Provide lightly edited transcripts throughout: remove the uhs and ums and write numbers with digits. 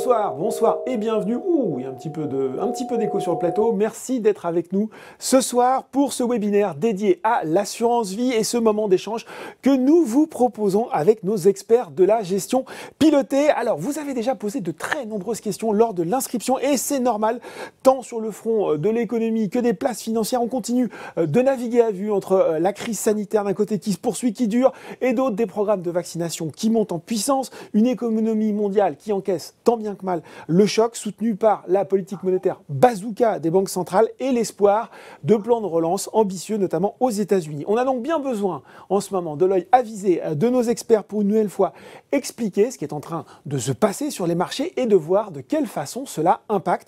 Bonsoir, bonsoir et bienvenue. Ouh, il y a un petit peu d'écho sur le plateau. Merci d'être avec nous ce soir pour ce webinaire dédié à l'assurance vie et ce moment d'échange que nous vous proposons avec nos experts de la gestion pilotée. Alors, vous avez déjà posé de très nombreuses questions lors de l'inscription et c'est normal, tant sur le front de l'économie que des places financières. On continue de naviguer à vue entre la crise sanitaire d'un côté qui se poursuit, qui dure, et d'autres des programmes de vaccination qui montent en puissance, une économie mondiale qui encaisse tant bien que mal le choc soutenu par la politique monétaire bazooka des banques centrales et l'espoir de plans de relance ambitieux, notamment aux États-Unis. On a donc bien besoin en ce moment de l'œil avisé de nos experts pour une nouvelle fois expliquer ce qui est en train de se passer sur les marchés et de voir de quelle façon cela impacte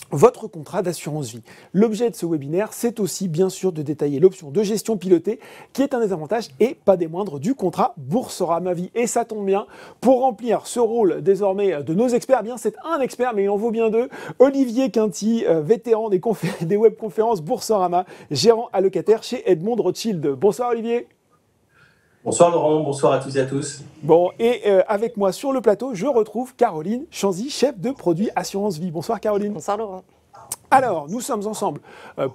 votre contrat d'assurance vie. L'objet de ce webinaire, c'est aussi bien sûr de détailler l'option de gestion pilotée qui est un des avantages et pas des moindres du contrat Boursorama Vie. Et ça tombe bien, pour remplir ce rôle désormais de nos experts, bien c'est un expert mais il en vaut bien deux, Olivier Quinty, vétéran des webconférences Boursorama, gérant allocataire chez Edmond Rothschild. Bonsoir Olivier. Bonsoir Laurent, bonsoir à tous et à tous. Bon, et avec moi sur le plateau, je retrouve Caroline Chanzy, chef de produit Assurance Vie. Bonsoir Caroline. Bonsoir Laurent. Alors, nous sommes ensemble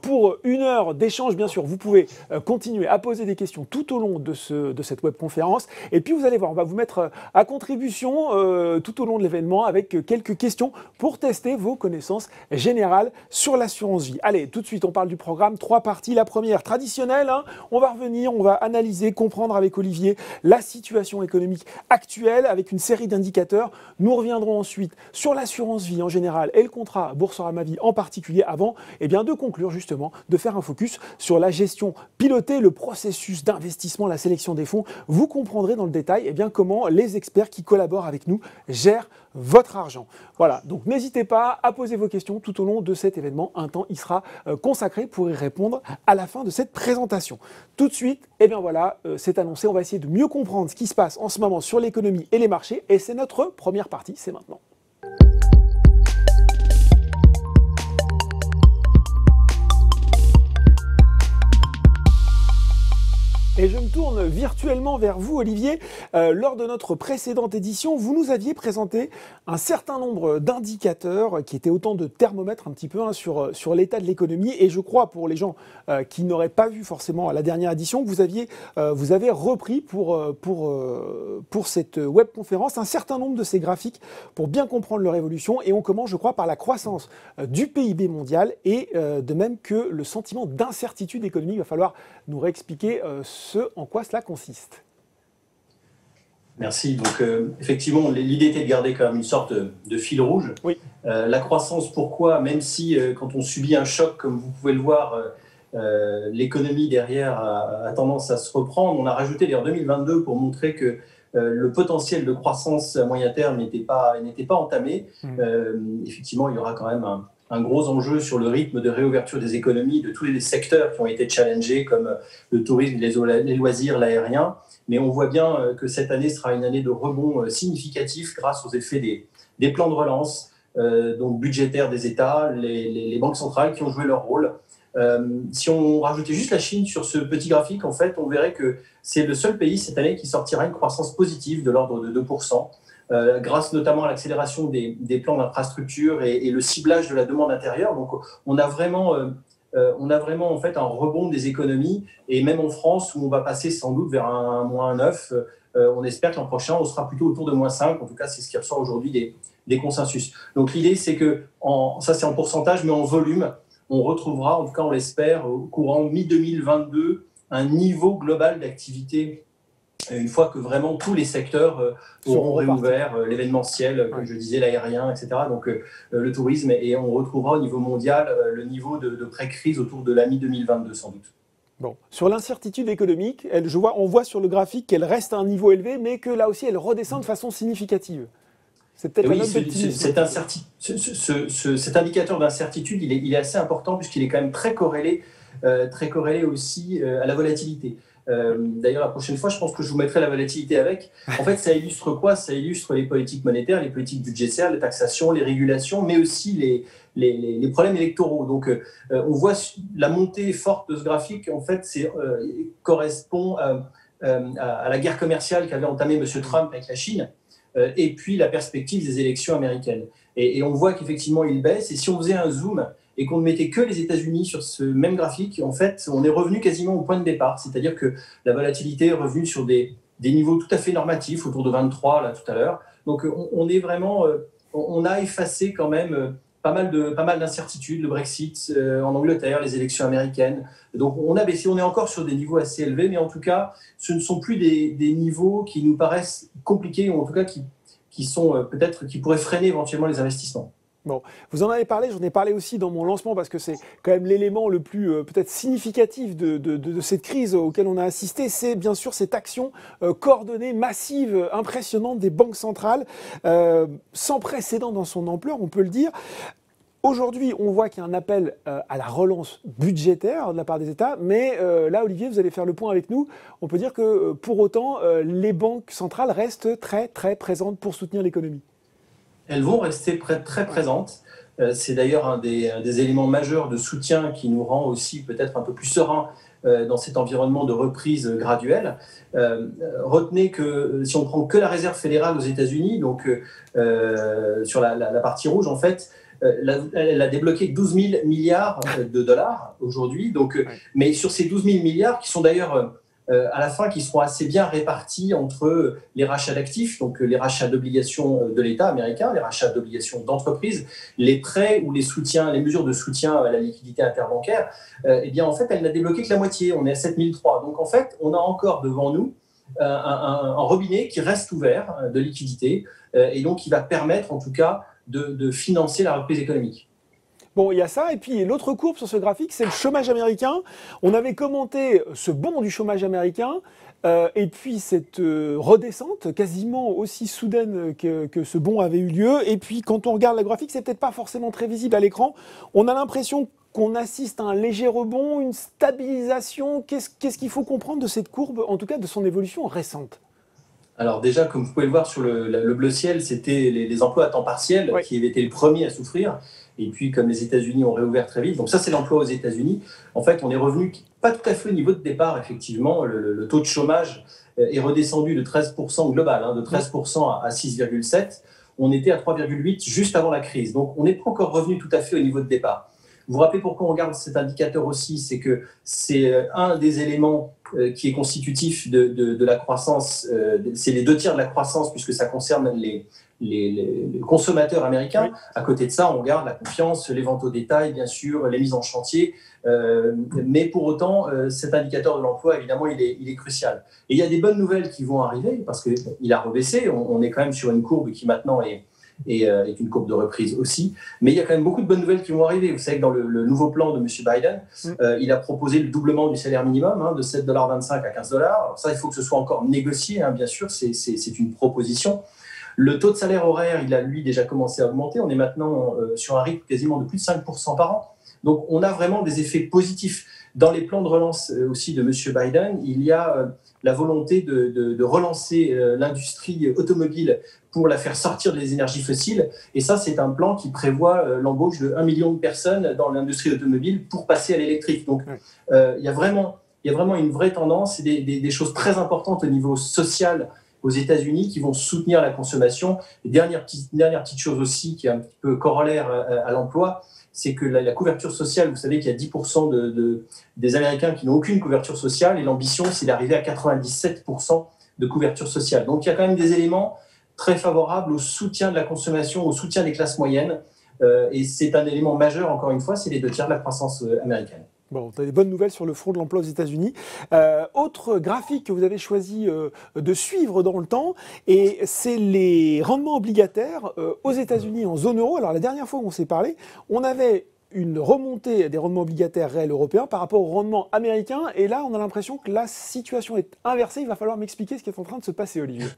pour une heure d'échange, bien sûr. Vous pouvez continuer à poser des questions tout au long de cette webconférence. Et puis, vous allez voir, on va vous mettre à contribution tout au long de l'événement avec quelques questions pour tester vos connaissances générales sur l'assurance vie. Allez, tout de suite, on parle du programme. 3 parties. La première, traditionnelle. On va revenir, on va analyser, comprendre avec Olivier la situation économique actuelle avec une série d'indicateurs. Nous reviendrons ensuite sur l'assurance vie en général et le contrat Boursorama Vie en particulier avant de conclure justement, de faire un focus sur la gestion pilotée, le processus d'investissement, la sélection des fonds. Vous comprendrez dans le détail comment les experts qui collaborent avec nous gèrent votre argent. Voilà, donc n'hésitez pas à poser vos questions tout au long de cet événement. Un temps y sera consacré pour y répondre à la fin de cette présentation. Tout de suite, c'est annoncé, on va essayer de mieux comprendre ce qui se passe en ce moment sur l'économie et les marchés et c'est notre première partie, c'est maintenant. Et je me tourne virtuellement vers vous, Olivier. Lors de notre précédente édition, vous nous aviez présenté un certain nombre d'indicateurs qui étaient autant de thermomètres un petit peu sur l'état de l'économie. Et je crois, pour les gens qui n'auraient pas vu forcément la dernière édition, que vous avez repris pour cette webconférence un certain nombre de ces graphiques pour bien comprendre leur évolution. Et on commence, je crois, par la croissance du PIB mondial et de même que le sentiment d'incertitude économique. Il va falloir nous réexpliquer ce en quoi cela consiste. Merci. Donc, effectivement, l'idée était de garder quand même une sorte de fil rouge. Oui. La croissance, pourquoi? Même si, quand on subit un choc, comme vous pouvez le voir, l'économie derrière a tendance à se reprendre. On a rajouté d'ailleurs 2022 pour montrer que le potentiel de croissance à moyen terme n'était pas entamé. Effectivement, il y aura quand même un gros enjeu sur le rythme de réouverture des économies de tous les secteurs qui ont été challengés, comme le tourisme, les loisirs, l'aérien. Mais on voit bien que cette année sera une année de rebond significatif grâce aux effets des plans de relance, donc budgétaires des États, les banques centrales qui ont joué leur rôle. Si on rajoutait juste la Chine sur ce petit graphique, en fait, on verrait que c'est le seul pays cette année qui sortira une croissance positive de l'ordre de 2%. Grâce notamment à l'accélération des plans d'infrastructure et le ciblage de la demande intérieure. Donc, on a vraiment en fait un rebond des économies et même en France où on va passer sans doute vers un -9, on espère que l'an prochain on sera plutôt autour de -5. En tout cas, c'est ce qui ressort aujourd'hui des consensus. Donc, l'idée c'est que ça c'est en pourcentage, mais en volume, on retrouvera, en tout cas on l'espère, au courant mi-2022, un niveau global d'activité. Une fois que vraiment tous les secteurs auront réouvert, l'événementiel, comme je disais, l'aérien, etc., donc le tourisme, et on retrouvera au niveau mondial le niveau de pré-crise autour de la mi-2022 sans doute. Bon. Sur l'incertitude économique, on voit sur le graphique qu'elle reste à un niveau élevé, mais que là aussi elle redescend de façon significative. C'est peut-être la note d'optimisme. Cet indicateur d'incertitude, il est assez important puisqu'il est quand même très corrélé aussi à la volatilité. D'ailleurs, la prochaine fois, je pense que je vous mettrai la volatilité avec. En fait, ça illustre quoi? Ça illustre les politiques monétaires, les politiques budgétaires, les taxations, les régulations, mais aussi les problèmes électoraux. Donc, on voit la montée forte de ce graphique. En fait, correspond à la guerre commerciale qu'avait entamée M. Trump avec la Chine. et puis la perspective des élections américaines. Et on voit qu'effectivement, il baisse. Et si on faisait un zoom et qu'on ne mettait que les États-Unis sur ce même graphique, en fait, on est revenu quasiment au point de départ. C'est-à-dire que la volatilité est revenue sur des niveaux tout à fait normatifs, autour de 23 là tout à l'heure. Donc on est vraiment, on a effacé quand même pas mal d'incertitudes, le Brexit en Angleterre, les élections américaines. Donc on a baissé, on est encore sur des niveaux assez élevés, mais en tout cas, ce ne sont plus des niveaux qui nous paraissent compliqués, ou en tout cas qui sont peut-être qui pourraient freiner éventuellement les investissements. Bon, vous en avez parlé, j'en ai parlé aussi dans mon lancement parce que c'est quand même l'élément le plus peut-être significatif de cette crise auquel on a assisté, c'est bien sûr cette action coordonnée, massive, impressionnante des banques centrales, sans précédent dans son ampleur, on peut le dire. Aujourd'hui, on voit qu'il y a un appel à la relance budgétaire de la part des États, mais là, Olivier, vous allez faire le point avec nous. On peut dire que pour autant, les banques centrales restent très, très présentes pour soutenir l'économie. Elles vont rester très présentes. C'est d'ailleurs un des éléments majeurs de soutien qui nous rend aussi peut-être un peu plus sereins dans cet environnement de reprise graduelle. Retenez que si on prend que la réserve fédérale aux États-Unis, donc sur la partie rouge, en fait, elle a débloqué 12 000 milliards de dollars aujourd'hui. Donc, mais sur ces 12 000 milliards, qui sont d'ailleurs à la fin, qui seront assez bien répartis entre les rachats d'actifs, donc les rachats d'obligations de l'État américain, les rachats d'obligations d'entreprises, les prêts ou les soutiens, les mesures de soutien à la liquidité interbancaire, eh bien en fait, elle n'a débloqué que la moitié. On est à 7 003. Donc en fait, on a encore devant nous un robinet qui reste ouvert de liquidité et donc qui va permettre en tout cas de financer la reprise économique. Bon, il y a ça, et puis l'autre courbe sur ce graphique, c'est le chômage américain. On avait commenté ce bond du chômage américain, et puis cette redescente quasiment aussi soudaine que ce bond avait eu lieu. Et puis quand on regarde le graphique, c'est peut-être pas forcément très visible à l'écran. On a l'impression qu'on assiste à un léger rebond, une stabilisation. Qu'est-ce qu'il faut comprendre de cette courbe, en tout cas de son évolution récente ? Alors déjà, comme vous pouvez le voir sur le bleu ciel, c'était les emplois à temps partiel qui avaient été les premiers à souffrir. Et puis, comme les États-Unis ont réouvert très vite, donc ça, c'est l'emploi aux États-Unis. En fait, on est revenu pas tout à fait au niveau de départ, effectivement. Le taux de chômage est redescendu de 13% global, de 13% à 6,7%. On était à 3,8% juste avant la crise. Donc, on n'est pas encore revenu tout à fait au niveau de départ. Vous vous rappelez pourquoi on regarde cet indicateur aussi, c'est que c'est un des éléments qui est constitutif de la croissance. C'est les 2/3 de la croissance, puisque ça concerne les consommateurs américains. Oui. À côté de ça, on regarde la confiance, les ventes au détail, bien sûr, les mises en chantier. Mais pour autant, cet indicateur de l'emploi, évidemment, il est crucial. Et il y a des bonnes nouvelles qui vont arriver, parce qu'il a rebaissé. On est quand même sur une courbe qui maintenant est une courbe de reprise aussi. Mais il y a quand même beaucoup de bonnes nouvelles qui vont arriver. Vous savez que dans le nouveau plan de M. Biden, il a proposé le doublement du salaire minimum, de 7,25 $ à 15 $. Alors ça, il faut que ce soit encore négocié, bien sûr, c'est une proposition. Le taux de salaire horaire, il a lui déjà commencé à augmenter. On est maintenant sur un rythme quasiment de plus de 5% par an. Donc on a vraiment des effets positifs. Dans les plans de relance aussi de M. Biden, il y a la volonté de relancer l'industrie automobile pour la faire sortir des énergies fossiles. Et ça, c'est un plan qui prévoit l'embauche de 1 million de personnes dans l'industrie automobile pour passer à l'électrique. Donc il y a vraiment une vraie tendance et des choses très importantes au niveau social aux États-Unis qui vont soutenir la consommation. Et dernière petite chose aussi qui est un petit peu corollaire à l'emploi, c'est que la couverture sociale, vous savez qu'il y a 10% des Américains qui n'ont aucune couverture sociale et l'ambition, c'est d'arriver à 97% de couverture sociale. Donc il y a quand même des éléments très favorables au soutien de la consommation, au soutien des classes moyennes. Et c'est un élément majeur, encore une fois, c'est les 2/3 de la croissance américaine. Bon, tu as des bonnes nouvelles sur le front de l'emploi aux États-Unis. Autre graphique que vous avez choisi de suivre dans le temps, et c'est les rendements obligataires aux États-Unis en zone euro. Alors la dernière fois où on s'est parlé, on avait une remontée des rendements obligataires réels européens par rapport aux rendements américains, et là on a l'impression que la situation est inversée. Il va falloir m'expliquer ce qui est en train de se passer, Olivier.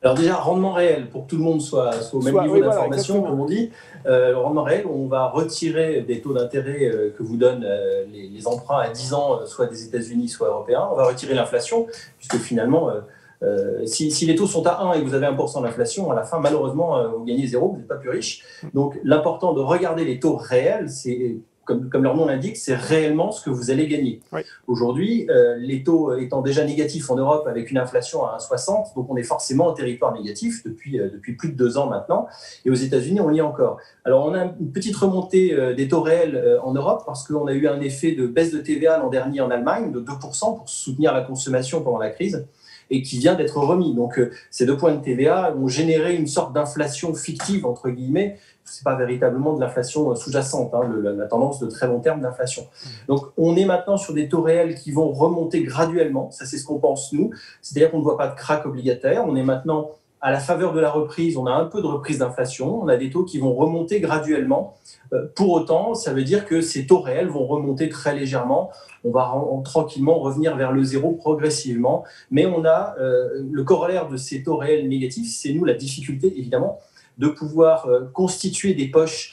Alors déjà, rendement réel, pour que tout le monde soit au même niveau d'information, comme on dit. Le rendement réel, on va retirer des taux d'intérêt que vous donnent les emprunts à 10 ans, soit des États-Unis, soit européens. On va retirer l'inflation, puisque finalement, si les taux sont à 1 et que vous avez 1% d'inflation, à la fin, malheureusement, vous gagnez 0, vous n'êtes pas plus riche. Donc l'important de regarder les taux réels, c'est comme leur nom l'indique, c'est réellement ce que vous allez gagner. Oui. Aujourd'hui, les taux étant déjà négatifs en Europe avec une inflation à 1,60, donc on est forcément en territoire négatif depuis plus de 2 ans maintenant. Et aux États-Unis, on y est encore. Alors, on a une petite remontée des taux réels en Europe parce qu'on a eu un effet de baisse de TVA l'an dernier en Allemagne de 2% pour soutenir la consommation pendant la crise et qui vient d'être remis. Donc, ces 2 points de TVA ont généré une sorte d'inflation fictive, entre guillemets. Ce n'est pas véritablement de l'inflation sous-jacente, la tendance de très long terme d'inflation. Donc, on est maintenant sur des taux réels qui vont remonter graduellement. Ça, c'est ce qu'on pense, nous. C'est-à-dire qu'on ne voit pas de crack obligataire. On est maintenant à la faveur de la reprise. On a un peu de reprise d'inflation. On a des taux qui vont remonter graduellement. Pour autant, ça veut dire que ces taux réels vont remonter très légèrement. On va tranquillement revenir vers le zéro progressivement. Mais on a le corollaire de ces taux réels négatifs, c'est nous la difficulté, évidemment, de pouvoir constituer des poches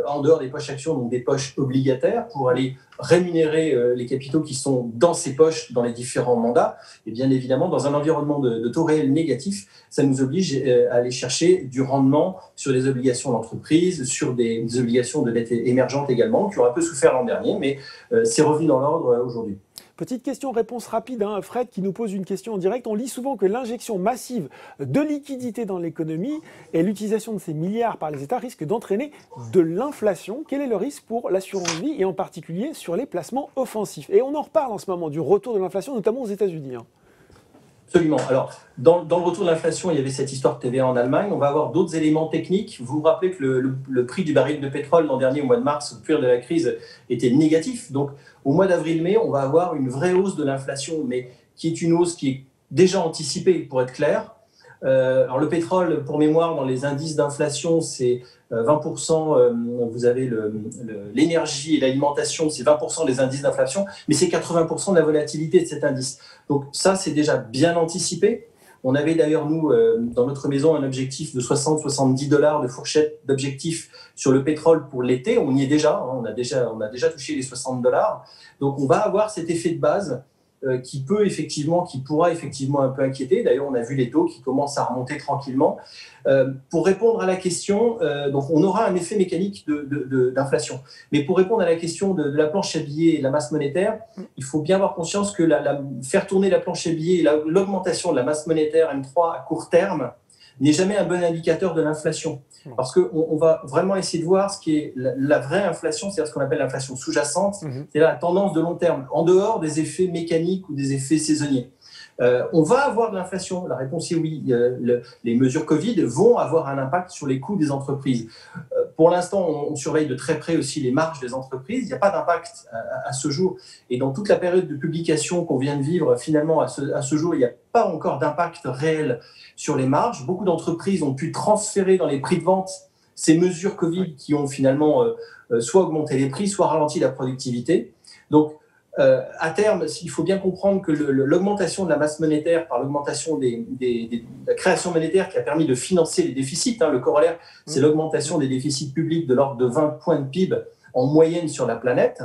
en dehors des poches actions, donc des poches obligataires, pour aller rémunérer les capitaux qui sont dans ces poches dans les différents mandats. Et bien évidemment, dans un environnement de taux réels négatifs, ça nous oblige à aller chercher du rendement sur des obligations d'entreprise, sur des obligations de dette émergente également, qui ont un peu souffert l'an dernier, mais c'est revenu dans l'ordre aujourd'hui. Petite question-réponse rapide, Fred qui nous pose une question en direct. On lit souvent que l'injection massive de liquidités dans l'économie et l'utilisation de ces milliards par les États risquent d'entraîner de l'inflation. Quel est le risque pour l'assurance vie et en particulier sur les placements offensifs? Et on en reparle en ce moment du retour de l'inflation, notamment aux États-Unis. Absolument. Alors, dans le retour de l'inflation, il y avait cette histoire de TVA en Allemagne. On va avoir d'autres éléments techniques. Vous vous rappelez que le prix du baril de pétrole l'an dernier, au mois de mars, au cœur de la crise, était négatif. Donc, au mois d'avril-mai, on va avoir une vraie hausse de l'inflation, mais qui est une hausse qui est déjà anticipée, pour être clair. Alors, le pétrole, pour mémoire, dans les indices d'inflation, c'est 20%. Vous avez l'énergie et l'alimentation, c'est 20% des indices d'inflation, mais c'est 80% de la volatilité de cet indice. Donc ça, c'est déjà bien anticipé. On avait d'ailleurs, nous, dans notre maison, un objectif de 60-70 $ de fourchette d'objectifs sur le pétrole pour l'été. On y est déjà, on a déjà touché les 60 $. Donc on va avoir cet effet de base qui pourra effectivement un peu inquiéter. D'ailleurs, on a vu les taux qui commencent à remonter tranquillement. Pour répondre à la question, donc on aura un effet mécanique d'inflation. Mais pour répondre à la question de la planche à billets et de la masse monétaire, il faut bien avoir conscience que faire tourner la planche à billets et l'augmentation de la masse monétaire M3 à court terme n'est jamais un bon indicateur de l'inflation. Parce qu'on va vraiment essayer de voir ce qui est la vraie inflation, c'est-à-dire ce qu'on appelle l'inflation sous-jacente, c'est la tendance de long terme, en dehors des effets mécaniques ou des effets saisonniers. On va avoir de l'inflation. La réponse est oui. Les mesures Covid vont avoir un impact sur les coûts des entreprises. Pour l'instant, on surveille de très près aussi les marges des entreprises. Il n'y a pas d'impact à ce jour. Et dans toute la période de publication qu'on vient de vivre, finalement, à ce jour, il n'y a pas encore d'impact réel sur les marges. Beaucoup d'entreprises ont pu transférer dans les prix de vente ces mesures Covid qui ont finalement soit augmenté les prix, soit ralenti la productivité. Donc, à terme, il faut bien comprendre que l'augmentation de la masse monétaire par l'augmentation de la création monétaire qui a permis de financer les déficits, le corollaire, c'est l'augmentation des déficits publics de l'ordre de 20 points de PIB en moyenne sur la planète,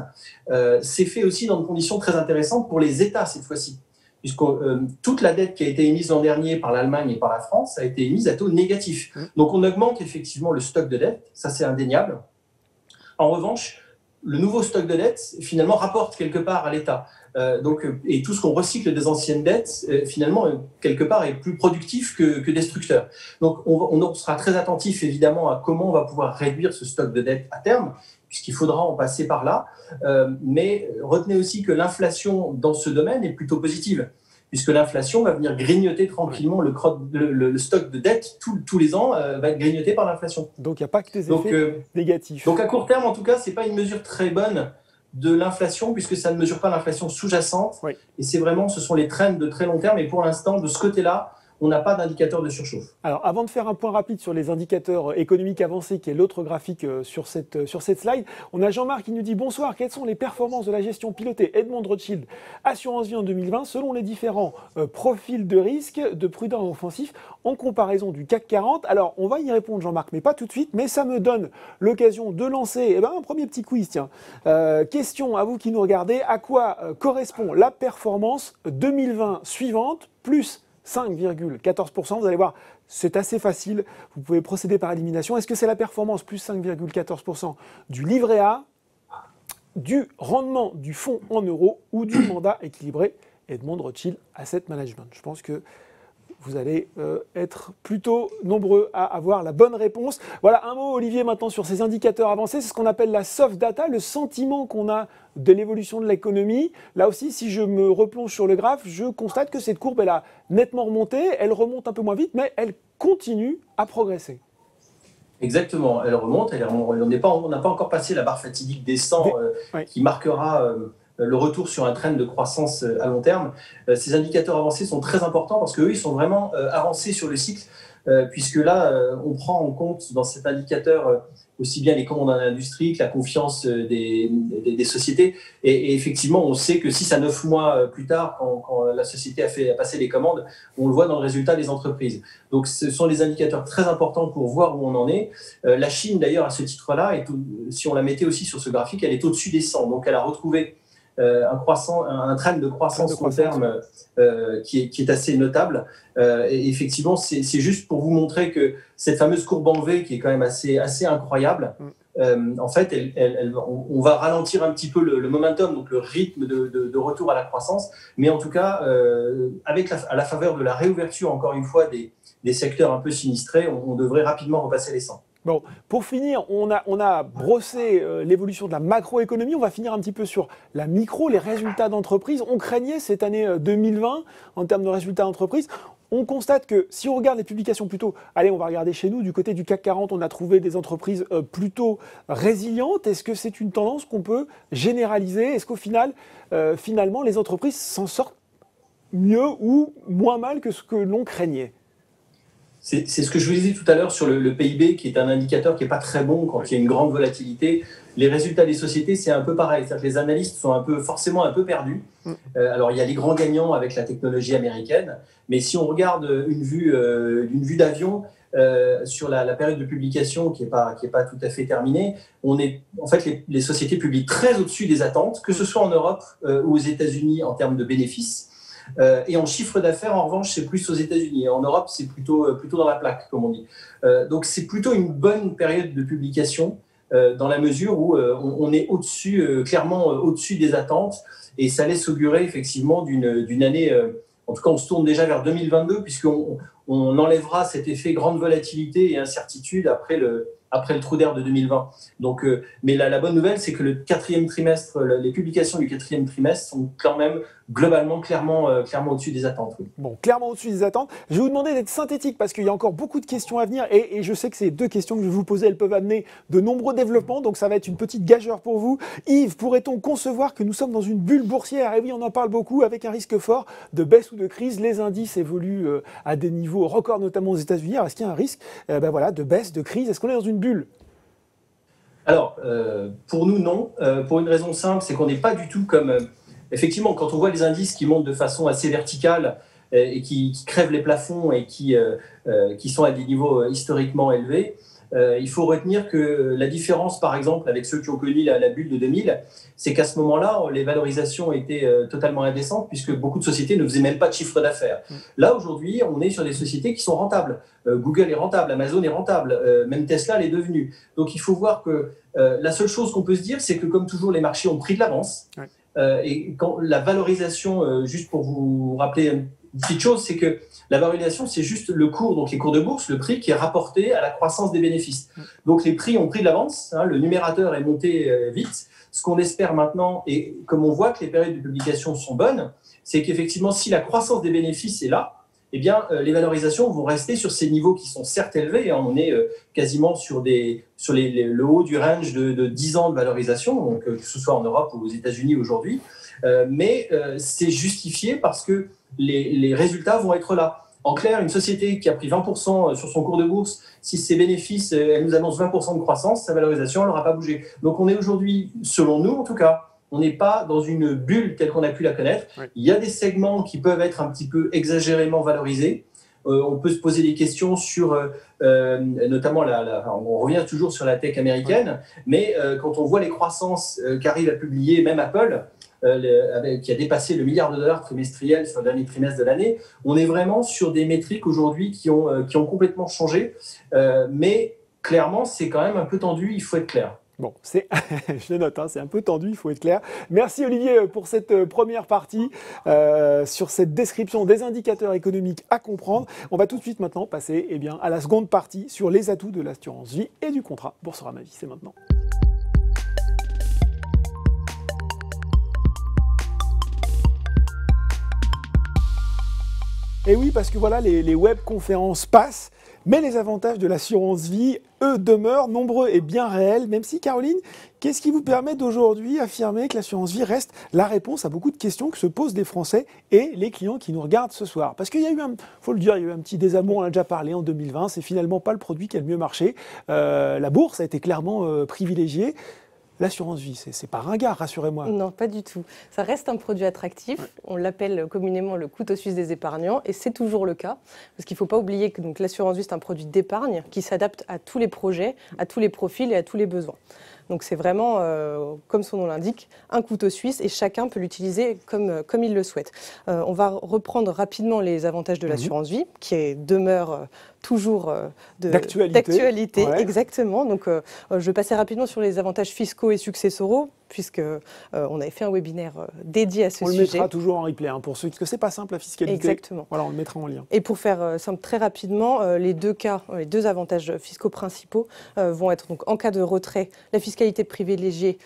c'est fait aussi dans des conditions très intéressantes pour les États cette fois-ci. Puisque toute la dette qui a été émise l'an dernier par l'Allemagne et par la France a été émise à taux négatif. Donc on augmente effectivement le stock de dette, ça c'est indéniable. En revanche, le nouveau stock de dette, finalement, rapporte quelque part à l'État. Et tout ce qu'on recycle des anciennes dettes, finalement, quelque part, est plus productif que destructeur. Donc, on sera très attentif, évidemment, à comment on va pouvoir réduire ce stock de dette à terme, puisqu'il faudra en passer par là. Mais retenez aussi que l'inflation dans ce domaine est plutôt positive, puisque l'inflation va venir grignoter tranquillement le stock de dette tous les ans, va être grignoté par l'inflation. Donc il n'y a pas que des effets négatifs. Donc à court terme, en tout cas, ce n'est pas une mesure très bonne de l'inflation, puisque ça ne mesure pas l'inflation sous-jacente. Oui. Et ce sont les trends de très long terme. Et pour l'instant, de ce côté-là, on n'a pas d'indicateur de surchauffe. Alors, avant de faire un point rapide sur les indicateurs économiques avancés, qui est l'autre graphique sur cette slide, on a Jean-Marc qui nous dit « Bonsoir, quelles sont les performances de la gestion pilotée Edmond Rothschild Assurance Vie en 2020 selon les différents profils de risque, de prudent et offensif en comparaison du CAC 40 ?» Alors, on va y répondre Jean-Marc, mais pas tout de suite, mais ça me donne l'occasion de lancer un premier petit quiz. Tiens. Question à vous qui nous regardez, à quoi correspond la performance 2020 suivante plus 5,14%, vous allez voir, c'est assez facile, vous pouvez procéder par élimination. Est-ce que c'est la performance plus 5,14% du livret A, du rendement du fonds en euros ou du mandat équilibré Edmond Rothschild Asset Management. Je pense que vous allez être plutôt nombreux à avoir la bonne réponse. Voilà, un mot, Olivier, maintenant sur ces indicateurs avancés. C'est ce qu'on appelle la soft data, le sentiment qu'on a de l'évolution de l'économie. Là aussi, si je me replonge sur le graphe, je constate que cette courbe, elle a nettement remonté. Elle remonte un peu moins vite, mais elle continue à progresser. Exactement, elle remonte. On n'a pas encore passé la barre fatidique des 100 qui marquera le retour sur un trend de croissance à long terme. Ces indicateurs avancés sont très importants parce qu'eux, ils sont vraiment avancés sur le cycle, puisque là, on prend en compte dans cet indicateur aussi bien les commandes en industrie que la confiance des sociétés. Et effectivement, on sait que 6 à 9 mois plus tard, quand la société a passé les commandes, on le voit dans le résultat des entreprises. Donc, ce sont des indicateurs très importants pour voir où on en est. La Chine, d'ailleurs, à ce titre-là, si on la mettait aussi sur ce graphique, elle est au-dessus des 100. Donc, elle a retrouvé un trend de croissance long terme qui est assez notable. Et effectivement, c'est juste pour vous montrer que cette fameuse courbe en V, qui est quand même assez incroyable, en fait, on va ralentir un petit peu le momentum, donc le rythme de retour à la croissance. Mais en tout cas, à la faveur de la réouverture, encore une fois, des secteurs un peu sinistrés, on devrait rapidement repasser les 100. Bon, pour finir, on a brossé l'évolution de la macroéconomie. On va finir un petit peu sur la micro, les résultats d'entreprise. On craignait cette année 2020 en termes de résultats d'entreprise. On constate que si on regarde les publications plutôt, allez, on va regarder chez nous, du côté du CAC 40, on a trouvé des entreprises plutôt résilientes. Est-ce que c'est une tendance qu'on peut généraliser? Est-ce qu'au final, finalement, les entreprises s'en sortent mieux ou moins mal que ce que l'on craignait? C'est ce que je vous disais tout à l'heure sur le PIB, qui est un indicateur qui n'est pas très bon quand il y a une grande volatilité. Les résultats des sociétés, c'est un peu pareil. C'est-à-dire que les analystes sont forcément un peu perdus. Alors, il y a les grands gagnants avec la technologie américaine, mais si on regarde une vue d'avion sur la période de publication qui est pas tout à fait terminée, en fait, les sociétés publient très au-dessus des attentes, que ce soit en Europe ou aux États-Unis en termes de bénéfices. Et en chiffre d'affaires, en revanche, c'est plus aux États-Unis. En Europe, c'est plutôt dans la plaque, comme on dit. Donc, c'est plutôt une bonne période de publication dans la mesure où on est clairement au-dessus des attentes. Et ça laisse augurer effectivement d'une année. En tout cas, on se tourne déjà vers 2022 puisqu'on enlèvera cet effet grande volatilité et incertitude après le trou d'air de 2020. Donc, mais la bonne nouvelle, c'est que le quatrième trimestre, les publications du quatrième trimestre sont quand même globalement clairement au-dessus des attentes. Oui. Bon, clairement au-dessus des attentes. Je vais vous demander d'être synthétique parce qu'il y a encore beaucoup de questions à venir et je sais que ces deux questions que je vais vous poser, elles peuvent amener de nombreux développements, donc ça va être une petite gageure pour vous. Yves, pourrait-on concevoir que nous sommes dans une bulle boursière? Et oui, on en parle beaucoup, avec un risque fort de baisse ou de crise. Les indices évoluent à des niveaux records, notamment aux États-Unis. Est-ce qu'il y a un risque de baisse, de crise? Est-ce qu'on est dans une bulle? Alors, pour nous, non. Pour une raison simple, c'est qu'on n'est pas du tout comme... effectivement, quand on voit les indices qui montent de façon assez verticale et qui crèvent les plafonds et qui sont à des niveaux historiquement élevés, il faut retenir que la différence, par exemple, avec ceux qui ont connu la bulle de 2000, c'est qu'à ce moment-là, les valorisations étaient totalement indécentes puisque beaucoup de sociétés ne faisaient même pas de chiffre d'affaires. Là, aujourd'hui, on est sur des sociétés qui sont rentables. Google est rentable, Amazon est rentable, même Tesla l'est devenu. Donc, il faut voir que la seule chose qu'on peut se dire, c'est que, comme toujours, les marchés ont pris de l'avance. Ouais. Et quand la valorisation, juste pour vous rappeler une petite chose, c'est que la valorisation, c'est juste le cours, donc les cours de bourse, le prix qui est rapporté à la croissance des bénéfices. Donc les prix ont pris de l'avance, le numérateur est monté vite. Ce qu'on espère maintenant, et comme on voit que les périodes de publication sont bonnes, c'est qu'effectivement, si la croissance des bénéfices est là, eh bien, les valorisations vont rester sur ces niveaux qui sont certes élevés. On est quasiment sur le haut du range de 10 ans de valorisation, donc, que ce soit en Europe ou aux États-Unis aujourd'hui. Mais c'est justifié parce que les résultats vont être là. En clair, une société qui a pris 20% sur son cours de bourse, si ses bénéfices, elle nous annonce 20% de croissance, sa valorisation, elle n'aura pas bougé. Donc on est aujourd'hui, selon nous en tout cas, on n'est pas dans une bulle telle qu'on a pu la connaître. Oui. Il y a des segments qui peuvent être un petit peu exagérément valorisés. On peut se poser des questions sur, notamment, on revient toujours sur la tech américaine, mais quand on voit les croissances qu'arrive à publier même Apple, qui a dépassé le $1 milliard trimestriel sur le dernier trimestre de l'année, on est vraiment sur des métriques aujourd'hui qui ont complètement changé. Mais clairement, c'est quand même un peu tendu, il faut être clair. Bon, je le note, hein, c'est un peu tendu, il faut être clair. Merci Olivier pour cette première partie sur cette description des indicateurs économiques à comprendre. On va tout de suite maintenant passer à la seconde partie sur les atouts de l'assurance vie et du contrat Boursorama Vie. C'est maintenant. Et oui, parce que voilà, les webconférences passent, mais les avantages de l'assurance vie, eux, demeurent nombreux et bien réels, même si, Caroline, qu'est-ce qui vous permet d'aujourd'hui affirmer que l'assurance vie reste la réponse à beaucoup de questions que se posent des Français et les clients qui nous regardent ce soir? Parce qu'il y a eu, faut le dire, il y a eu un petit désamour, on en a déjà parlé en 2020, c'est finalement pas le produit qui a le mieux marché. La bourse a été clairement privilégiée. L'assurance vie, c'est pas ringard, rassurez-moi. Non, pas du tout. Ça reste un produit attractif. Ouais. On l'appelle communément le couteau suisse des épargnants et c'est toujours le cas. Parce qu'il ne faut pas oublier que l'assurance vie, c'est un produit d'épargne qui s'adapte à tous les projets, à tous les profils et à tous les besoins. Donc c'est vraiment, comme son nom l'indique, un couteau suisse et chacun peut l'utiliser comme il le souhaite. On va reprendre rapidement les avantages de l'assurance vie, qui demeure toujours d'actualité. Ouais. Exactement. Donc je vais passer rapidement sur les avantages fiscaux et successoraux, puisqu'on avait fait un webinaire dédié à ce sujet. On le mettra toujours en replay, pour ceux qui... C'est pas simple la fiscalité. Exactement. Voilà, on le mettra en lien. Et pour faire simple très rapidement, les deux avantages fiscaux principaux vont être donc en cas de retrait, la fiscalité privilégiée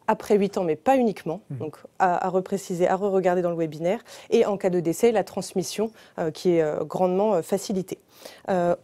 après 8 ans, mais pas uniquement, donc à repréciser, à re-regarder dans le webinaire, et en cas de décès, la transmission qui est grandement facilitée.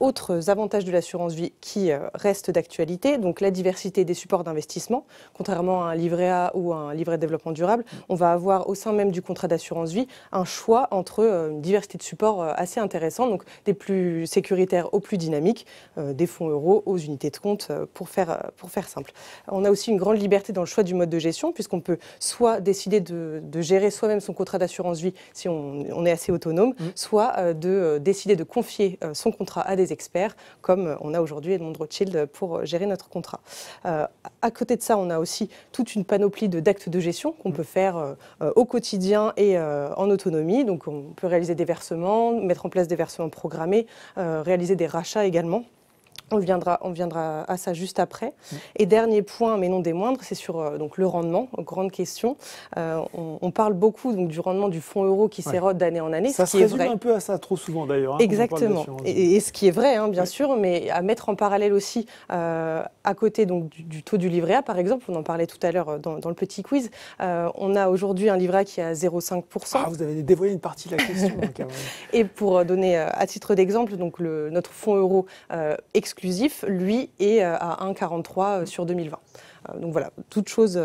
Autres avantages de l'assurance vie qui restent d'actualité, donc la diversité des supports d'investissement. Contrairement à un livret A ou un livret de développement durable, on va avoir au sein même du contrat d'assurance vie un choix entre une diversité de supports assez intéressants, donc des plus sécuritaires aux plus dynamiques, des fonds euros aux unités de compte, pour faire simple. On a aussi une grande liberté dans le choix du mode de gestion, puisqu'on peut soit décider de gérer soi-même son contrat d'assurance vie si on est assez autonome, soit de décider de confier son contrat à des experts, comme on a aujourd'hui Edmond de Rothschild pour gérer notre contrat. À côté de ça, on a aussi toute une panoplie d'actes de gestion qu'on peut faire au quotidien et en autonomie. Donc on peut réaliser des versements, mettre en place des versements programmés, réaliser des rachats également. On viendra à ça juste après. Et dernier point, mais non des moindres, c'est sur le rendement. Grande question. On parle beaucoup du rendement du fonds euro qui s'érode d'année en année. Ça se résume un peu à ça trop souvent d'ailleurs. Exactement. Et ce qui est vrai, bien sûr, mais à mettre en parallèle aussi à côté du taux du livret A, par exemple. On en parlait tout à l'heure dans le petit quiz. On a aujourd'hui un livret A qui est à 0,5%. Ah, vous avez dévoilé une partie de la question. Et pour donner à titre d'exemple, notre fonds euro exclusif, lui, est à 1,43 sur 2020. Donc voilà, toute chose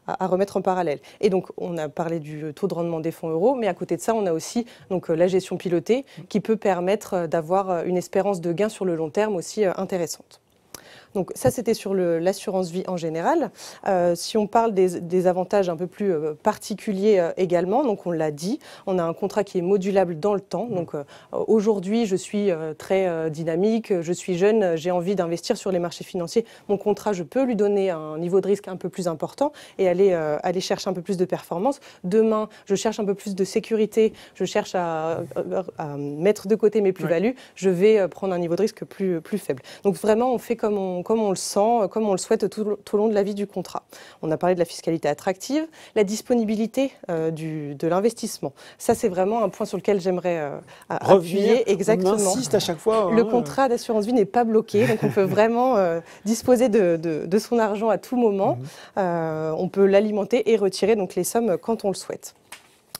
à remettre en parallèle. Et donc, on a parlé du taux de rendement des fonds euros, mais à côté de ça, on a aussi la gestion pilotée qui peut permettre d'avoir une espérance de gain sur le long terme aussi intéressante. Donc ça, c'était sur l'assurance vie en général. Si on parle des avantages un peu plus particuliers également, donc on l'a dit, on a un contrat qui est modulable dans le temps. Donc aujourd'hui, je suis très dynamique, je suis jeune, j'ai envie d'investir sur les marchés financiers. Mon contrat, je peux lui donner un niveau de risque un peu plus important et aller chercher un peu plus de performance. Demain, je cherche un peu plus de sécurité, je cherche à mettre de côté mes plus-values, je vais prendre un niveau de risque plus faible. Donc vraiment, on fait comme on le sent, comme on le souhaite tout au long de la vie du contrat. On a parlé de la fiscalité attractive, la disponibilité de l'investissement. Ça, c'est vraiment un point sur lequel j'aimerais appuyer. Exactement. On insiste à chaque fois. Le contrat d'assurance vie n'est pas bloqué, donc on peut vraiment disposer de son argent à tout moment. On peut l'alimenter et retirer les sommes quand on le souhaite.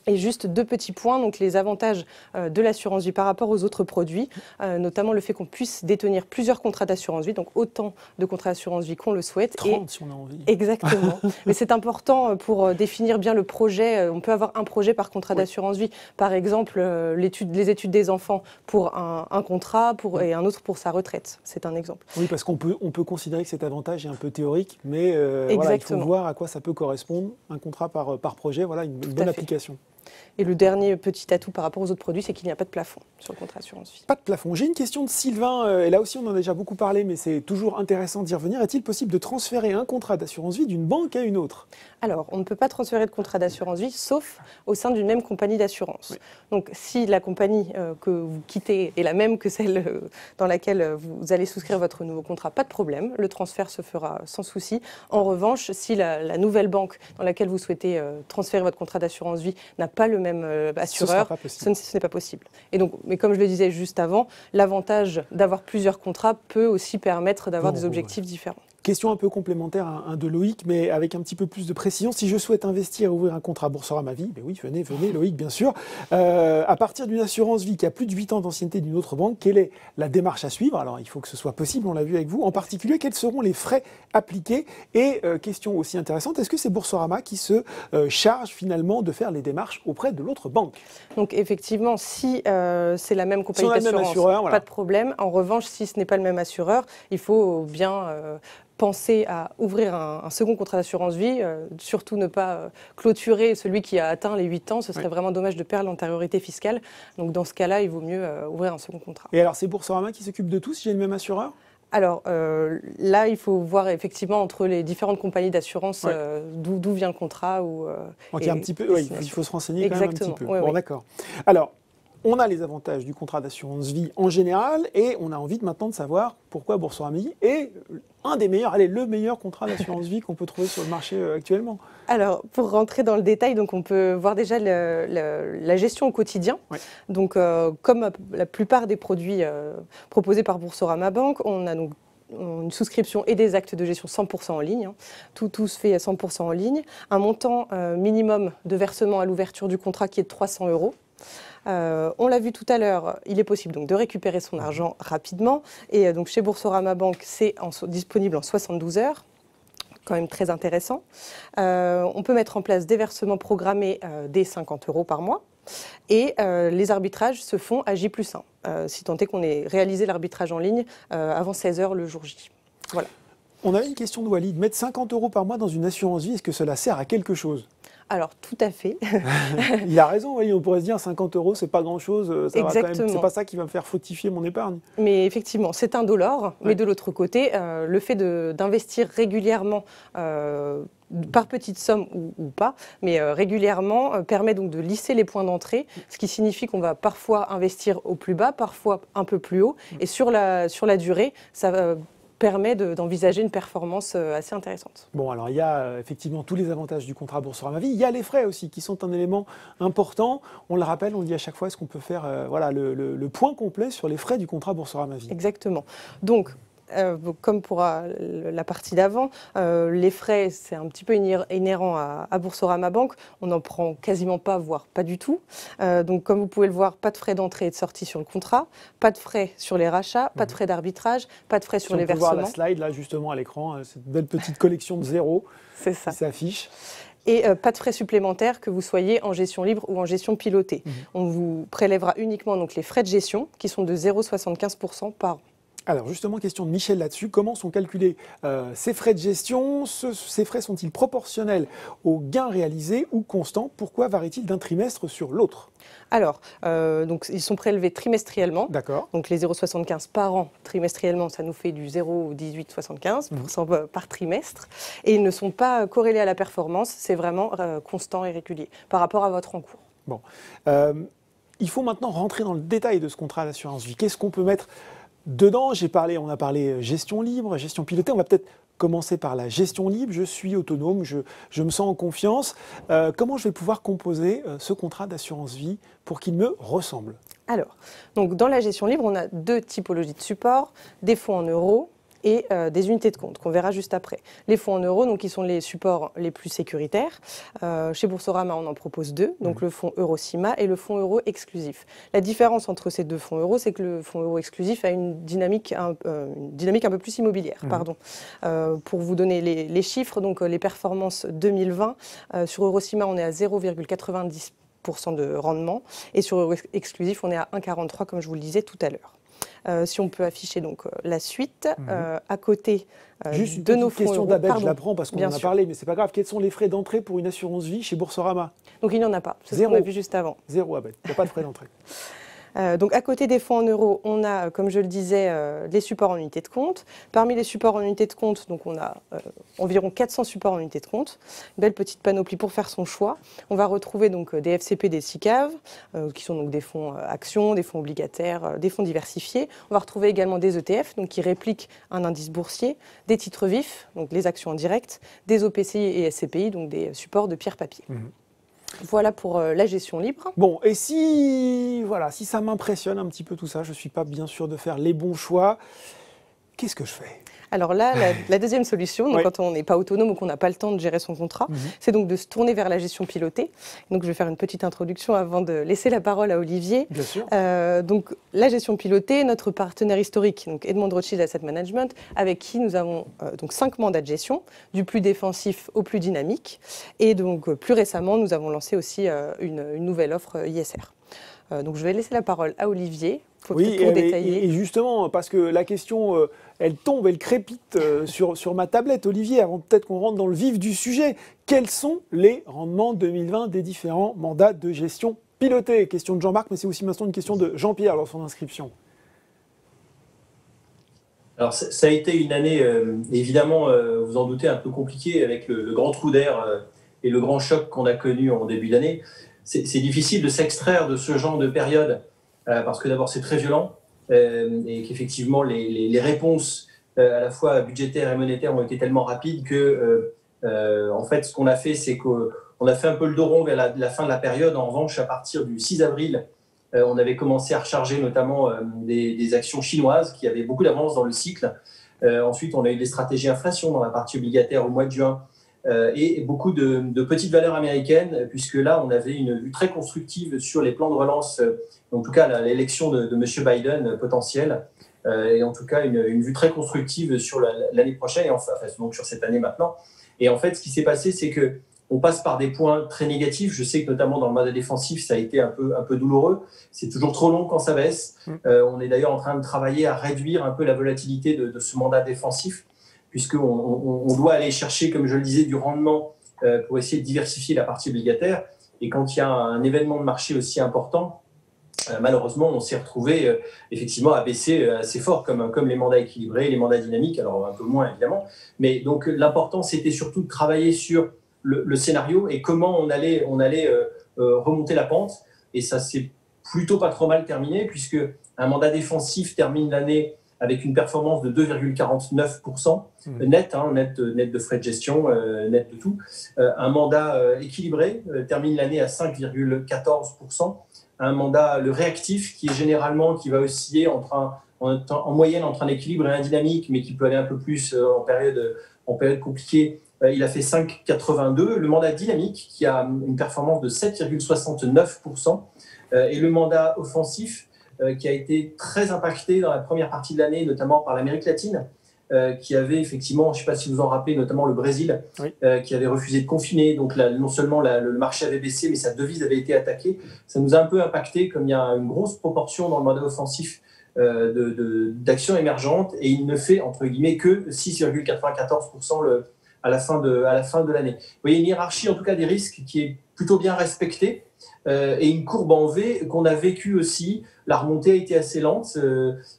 Et juste deux petits points, donc les avantages de l'assurance vie par rapport aux autres produits, notamment le fait qu'on puisse détenir plusieurs contrats d'assurance vie, donc autant de contrats d'assurance vie qu'on le souhaite. 30 si on a envie. Exactement. Mais c'est important pour définir bien le projet. On peut avoir un projet par contrat d'assurance vie. Par exemple, les études des enfants pour un contrat et un autre pour sa retraite. C'est un exemple. Oui, parce qu'on peut considérer que cet avantage est un peu théorique, mais voilà, il faut voir à quoi ça peut correspondre. Un contrat par projet, voilà, une bonne application. Et le dernier petit atout par rapport aux autres produits, c'est qu'il n'y a pas de plafond sur le contrat assurance vie. Pas de plafond. J'ai une question de Sylvain, et là aussi on en a déjà beaucoup parlé, mais c'est toujours intéressant d'y revenir. Est-il possible de transférer un contrat d'assurance vie d'une banque à une autre? Alors, on ne peut pas transférer de contrat d'assurance vie, sauf au sein d'une même compagnie d'assurance. Oui. Donc, si la compagnie que vous quittez est la même que celle dans laquelle vous allez souscrire votre nouveau contrat, pas de problème, le transfert se fera sans souci. En revanche, si la nouvelle banque dans laquelle vous souhaitez transférer votre contrat d'assurance vie n'a pas le même assureur, ce n'est pas possible. Et donc, mais comme je le disais juste avant, l'avantage d'avoir plusieurs contrats peut aussi permettre d'avoir des objectifs différents. Question un peu complémentaire de Loïc, mais avec un petit peu plus de précision. Si je souhaite investir et ouvrir un contrat Boursorama Vie, ben oui, venez Loïc, bien sûr. À partir d'une assurance vie qui a plus de 8 ans d'ancienneté d'une autre banque, quelle est la démarche à suivre? Alors, il faut que ce soit possible, on l'a vu avec vous. En particulier, quels seront les frais appliqués? Et question aussi intéressante, est-ce que c'est Boursorama qui se charge finalement de faire les démarches auprès de l'autre banque? Donc effectivement, si c'est la même compagnie d'assurance, voilà. pas de problème. En revanche, si ce n'est pas le même assureur, il faut bien penser à ouvrir un second contrat d'assurance vie, surtout ne pas clôturer celui qui a atteint les 8 ans, ce serait vraiment dommage de perdre l'antériorité fiscale. Donc dans ce cas-là, il vaut mieux ouvrir un second contrat. Et alors c'est Boursorama qui s'occupe de tout si j'ai le même assureur? Alors là, il faut voir effectivement entre les différentes compagnies d'assurance d'où vient le contrat. Donc il y a un petit peu, il faut se renseigner quand même un petit peu. Oui, bon, d'accord. Alors, on a les avantages du contrat d'assurance vie en général et on a envie maintenant de savoir pourquoi Boursorama Vie est un des meilleurs, le meilleur contrat d'assurance vie qu'on peut trouver sur le marché actuellement. Alors, pour rentrer dans le détail, donc on peut voir déjà la gestion au quotidien. Oui. Donc, comme la plupart des produits proposés par Boursorama Banque, on a donc une souscription et des actes de gestion 100% en ligne. Tout se fait à 100% en ligne. Un montant minimum de versement à l'ouverture du contrat qui est de 300 €. On l'a vu tout à l'heure, il est possible donc de récupérer son argent rapidement. Et donc chez Boursorama Banque, c'est disponible en 72 heures. Quand même très intéressant. On peut mettre en place des versements programmés dès 50 € par mois. Et les arbitrages se font à J+1, si tant est qu'on ait réalisé l'arbitrage en ligne avant 16 h le jour J. Voilà. On a une question de Walid. Mettre 50 € par mois dans une assurance vie, est-ce que cela sert à quelque chose? Alors, tout à fait. Il a raison, oui, on pourrait se dire 50 €, c'est pas grand-chose, c'est pas ça qui va me faire fructifier mon épargne. Mais effectivement, c'est indolore, mais de l'autre côté, le fait d'investir régulièrement, par petites sommes ou pas, mais régulièrement, permet donc de lisser les points d'entrée, ce qui signifie qu'on va parfois investir au plus bas, parfois un peu plus haut, et sur la durée, ça permet d'envisager une performance assez intéressante. Bon, alors il y a effectivement tous les avantages du contrat Boursorama Vie. Il y a les frais aussi qui sont un élément important. On le rappelle, on le dit à chaque fois, est-ce qu'on peut faire le point complet sur les frais du contrat Boursorama Vie? Exactement. Donc, comme pour la partie d'avant, les frais, c'est un petit peu inhérent à Boursorama Banque. On n'en prend quasiment pas, voire pas du tout. Donc, comme vous pouvez le voir, pas de frais d'entrée et de sortie sur le contrat, pas de frais sur les rachats, pas de frais d'arbitrage, pas de frais sur les versements. On peut voir la slide, là, justement, à l'écran, cette belle petite collection de zéros qui s'affiche. Et pas de frais supplémentaires que vous soyez en gestion libre ou en gestion pilotée. On vous prélèvera uniquement donc, les frais de gestion qui sont de 0,75 % par an. Alors justement, question de Michel là-dessus, comment sont calculés ces frais de gestion? Ces frais sont-ils proportionnels aux gains réalisés ou constants? Pourquoi varient-ils d'un trimestre sur l'autre? Alors, donc, ils sont prélevés trimestriellement. D'accord. Donc les 0,75 par an trimestriellement, ça nous fait du 0,1875% par trimestre. Et ils ne sont pas corrélés à la performance, c'est vraiment constant et régulier par rapport à votre encours. Bon. Il faut maintenant rentrer dans le détail de ce contrat d'assurance vie. Qu'est-ce qu'on peut mettre dedans? On a parlé gestion libre, gestion pilotée. On va peut-être commencer par la gestion libre. Je suis autonome, je me sens en confiance. Comment je vais pouvoir composer ce contrat d'assurance vie pour qu'il me ressemble? Alors, donc dans la gestion libre, on a deux typologies de supports, des fonds en euros et des unités de compte qu'on verra juste après. Les fonds en euros, donc, qui sont les supports les plus sécuritaires. Chez Boursorama, on en propose deux, donc le fonds Eurocima et le fonds euro exclusif. La différence entre ces deux fonds euros, c'est que le fonds euro exclusif a une dynamique un peu plus immobilière. Pour vous donner les chiffres, donc les performances 2020, sur Eurocima, on est à 0,90% de rendement et sur Euro exclusif, on est à 1,43 comme je vous le disais tout à l'heure. Si on peut afficher donc la suite, à côté Juste de nos une fonds question euros. d'Abel, je la prends parce qu'on en a sûr. parlé, mais c'est pas grave. Quels sont les frais d'entrée pour une assurance vie chez Boursorama? Donc il n'y en a pas, c'est ce Zéro. qu'on a vu juste avant. Zéro, Abel. Il n'y a pas de frais d'entrée. Donc à côté des fonds en euros, on a, comme je le disais, les supports en unité de compte. Parmi les supports en unité de compte, donc on a environ 400 supports en unité de compte. Une belle petite panoplie pour faire son choix. On va retrouver donc des FCP, des SICAV, qui sont donc des fonds actions, des fonds obligataires, des fonds diversifiés. On va retrouver également des ETF, donc qui répliquent un indice boursier, des titres vifs, donc les actions en direct, des OPCI et SCPI, donc des supports de pierre-papier. Voilà pour la gestion libre. Bon, et si ça m'impressionne un petit peu tout ça, je ne suis pas bien sûr de faire les bons choix, qu'est-ce que je fais? Alors là, la deuxième solution, donc quand on n'est pas autonome ou qu'on n'a pas le temps de gérer son contrat, c'est donc de se tourner vers la gestion pilotée. Donc je vais faire une petite introduction avant de laisser la parole à Olivier. Bien sûr. Donc la gestion pilotée, notre partenaire historique, donc Edmond de Rothschild Asset Management, avec qui nous avons donc 5 mandats de gestion, du plus défensif au plus dynamique. Et donc plus récemment, nous avons lancé aussi une nouvelle offre ISR. Donc je vais laisser la parole à Olivier. Oui, et justement, parce que la question, elle tombe, elle crépite sur ma tablette, Olivier, avant peut-être qu'on rentre dans le vif du sujet. Quels sont les rendements 2020 des différents mandats de gestion pilotés? Question de Jean-Marc, mais c'est aussi maintenant une question de Jean-Pierre lors de son inscription. Alors, ça a été une année, évidemment, vous en doutez, un peu compliquée avec le grand trou d'air et le grand choc qu'on a connu en début d'année. C'est difficile de s'extraire de ce genre de période parce que d'abord c'est très violent et qu'effectivement les réponses à la fois budgétaires et monétaires ont été tellement rapides que en fait ce qu'on a fait c'est qu'on a fait un peu le dos rond vers la fin de la période. En revanche, à partir du 6 avril, on avait commencé à recharger notamment des actions chinoises qui avaient beaucoup d'avance dans le cycle. Ensuite, on a eu des stratégies inflation dans la partie obligataire au mois de juin. Et beaucoup de petites valeurs américaines, puisque là, on avait une vue très constructive sur les plans de relance, en tout cas l'élection de M. Biden potentielle, et en tout cas une vue très constructive sur l'année prochaine, et enfin donc sur cette année maintenant. Et en fait, ce qui s'est passé, c'est qu'on passe par des points très négatifs. Je sais que notamment dans le mandat défensif, ça a été un peu douloureux. C'est toujours trop long quand ça baisse. On est d'ailleurs en train de travailler à réduire un peu la volatilité de ce mandat défensif, puisqu'on doit aller chercher, comme je le disais, du rendement pour essayer de diversifier la partie obligataire. Et quand il y a un événement de marché aussi important, malheureusement, on s'est retrouvé effectivement à baisser assez fort, comme les mandats équilibrés, les mandats dynamiques, alors un peu moins évidemment. Mais donc l'important, c'était surtout de travailler sur le scénario et comment on allait remonter la pente. Et ça s'est plutôt pas trop mal terminé, puisque un mandat défensif termine l'année avec une performance de 2,49% net, net de frais de gestion, net de tout. Un mandat équilibré termine l'année à 5,14%. Un mandat, le réactif, qui va osciller en moyenne entre un équilibre et un dynamique, mais qui peut aller un peu plus en période compliquée, il a fait 5,82. Le mandat dynamique, qui a une performance de 7,69%. Et le mandat offensif, qui a été très impacté dans la première partie de l'année, notamment par l'Amérique latine, qui avait effectivement, je ne sais pas si vous en rappelez, notamment le Brésil, qui avait refusé de confiner. Donc là, non seulement le marché avait baissé, mais sa devise avait été attaquée. Ça nous a un peu impacté, comme il y a une grosse proportion dans le mandat offensif d'actions émergentes, et il ne fait, entre guillemets, que 6,94% à la fin de l'année. Vous voyez, une hiérarchie, en tout cas des risques, qui est plutôt bien respectée, et une courbe en V qu'on a vécue aussi. La remontée a été assez lente.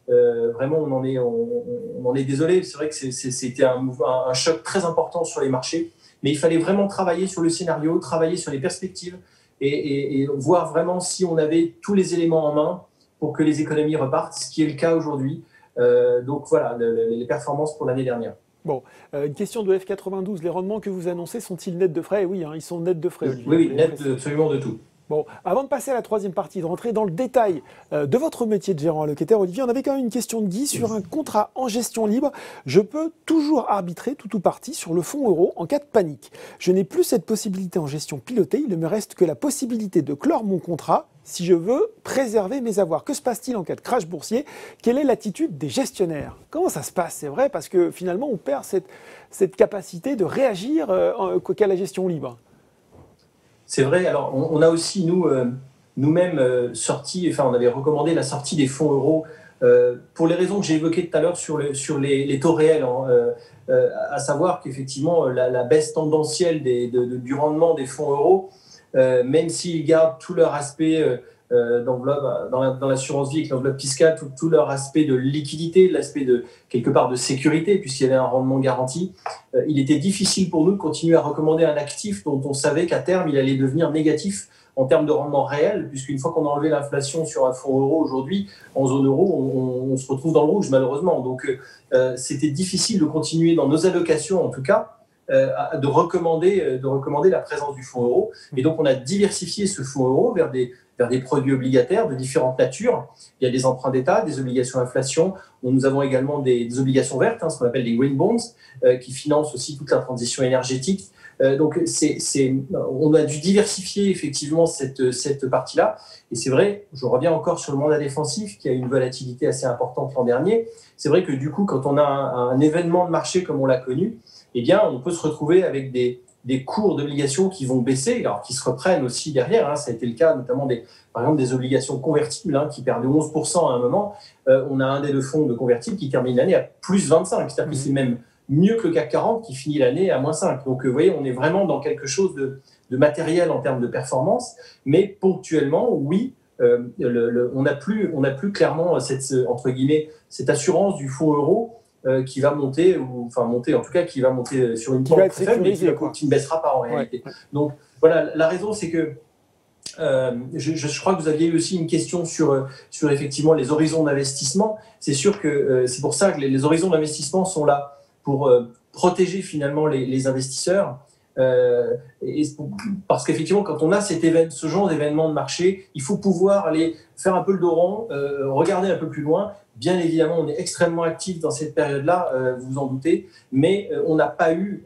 Vraiment, on en est désolé. C'est vrai que c'était un choc très important sur les marchés. Mais il fallait vraiment travailler sur le scénario, travailler sur les perspectives et voir vraiment si on avait tous les éléments en main pour que les économies repartent, ce qui est le cas aujourd'hui. Donc voilà, les performances pour l'année dernière. Bon, une question de F92. Les rendements que vous annoncez sont-ils nets de frais? Oui, ils sont nets de frais, Olivier. Oui, nets absolument de tout. Bon, avant de passer à la troisième partie, de rentrer dans le détail de votre métier de gérant allocataire, Olivier, on avait quand même une question de Guy sur un contrat en gestion libre. Je peux toujours arbitrer tout ou partie sur le fonds euro en cas de panique. Je n'ai plus cette possibilité en gestion pilotée. Il ne me reste que la possibilité de clore mon contrat si je veux préserver mes avoirs. Que se passe-t-il en cas de crash boursier? Quelle est l'attitude des gestionnaires? Comment ça se passe? C'est vrai, parce que finalement, on perd cette capacité de réagir qu'à la gestion libre. C'est vrai. Alors, on a aussi, nous-mêmes, on avait recommandé la sortie des fonds euros Pour les raisons que j'ai évoquées tout à l'heure sur les taux réels, à savoir qu'effectivement la baisse tendancielle du rendement des fonds euros, même s'ils gardent tout leur aspect d'enveloppe dans l'assurance vie avec l'enveloppe fiscale, tout leur aspect de liquidité, l'aspect de quelque part de sécurité, puisqu'il y avait un rendement garanti, il était difficile pour nous de continuer à recommander un actif dont on savait qu'à terme il allait devenir négatif en termes de rendement réel, puisqu'une fois qu'on a enlevé l'inflation sur un fonds euro aujourd'hui, en zone euro, on se retrouve dans le rouge malheureusement. Donc c'était difficile de continuer dans nos allocations en tout cas, de recommander la présence du fonds euro. Et donc on a diversifié ce fonds euro vers des produits obligataires de différentes natures. Il y a des emprunts d'État, des obligations inflation. Nous avons également des obligations vertes, ce qu'on appelle des green bonds, qui financent aussi toute la transition énergétique. Donc, on a dû diversifier effectivement cette partie-là. Et c'est vrai, je reviens encore sur le mandat défensif qui a une volatilité assez importante l'an dernier. C'est vrai que du coup, quand on a un événement de marché comme on l'a connu, eh bien, on peut se retrouver avec des cours d'obligations qui vont baisser, alors qui se reprennent aussi derrière. Ça a été le cas notamment par exemple des obligations convertibles qui perdaient 11% à un moment. On a un des deux fonds de convertibles qui termine l'année à plus 25, c'est-à-dire que c'est même mieux que le CAC 40 qui finit l'année à moins 5. Donc vous voyez, on est vraiment dans quelque chose de matériel en termes de performance, mais ponctuellement, oui, on n'a plus clairement entre guillemets, cette assurance du fonds euro qui va monter, en tout cas qui va monter sur une pente très faible, mais qui ne baissera pas en réalité. Ouais. Donc voilà, la raison c'est que je crois que vous aviez eu aussi une question sur effectivement les horizons d'investissement. C'est sûr que c'est pour ça que les horizons d'investissement sont là pour protéger finalement les investisseurs. Parce qu'effectivement, quand on a ce genre d'événement de marché, il faut pouvoir aller faire un peu le dos rond, regarder un peu plus loin. Bien évidemment, on est extrêmement actif dans cette période-là, vous vous en doutez, mais on n'a pas eu,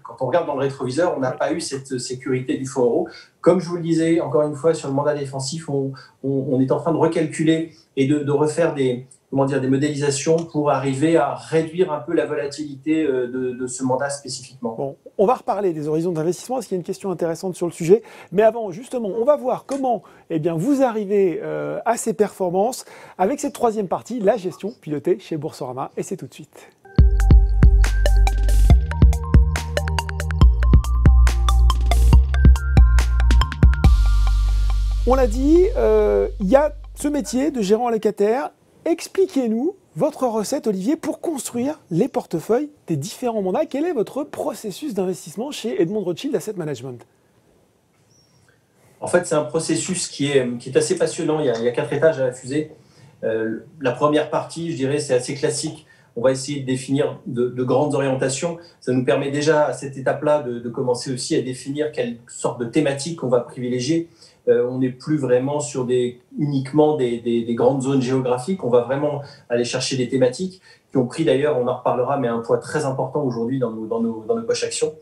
quand on regarde dans le rétroviseur, on n'a pas eu cette sécurité du fonds euro. Comme je vous le disais, encore une fois, sur le mandat défensif, on est en train de recalculer et de refaire des modélisations pour arriver à réduire un peu la volatilité de ce mandat spécifiquement. Bon, on va reparler des horizons d'investissement parce qu'il y a une question intéressante sur le sujet. Mais avant, justement, on va voir comment vous arrivez à ces performances avec cette troisième partie, la gestion pilotée chez Boursorama. Et c'est tout de suite. On l'a dit, il y a ce métier de gérant allocataire. Expliquez-nous votre recette, Olivier, pour construire les portefeuilles des différents mandats. Quel est votre processus d'investissement chez Edmond Rothschild Asset Management ? En fait, c'est un processus qui est assez passionnant. Il y a 4 étages à la fusée. La première partie, je dirais, c'est assez classique. On va essayer de définir de grandes orientations. Ça nous permet déjà, à cette étape-là, de commencer aussi à définir quelle sorte de thématique on va privilégier. On n'est plus vraiment sur uniquement des grandes zones géographiques. On va vraiment aller chercher des thématiques qui ont pris d'ailleurs, on en reparlera, mais un poids très important aujourd'hui dans nos poches actions.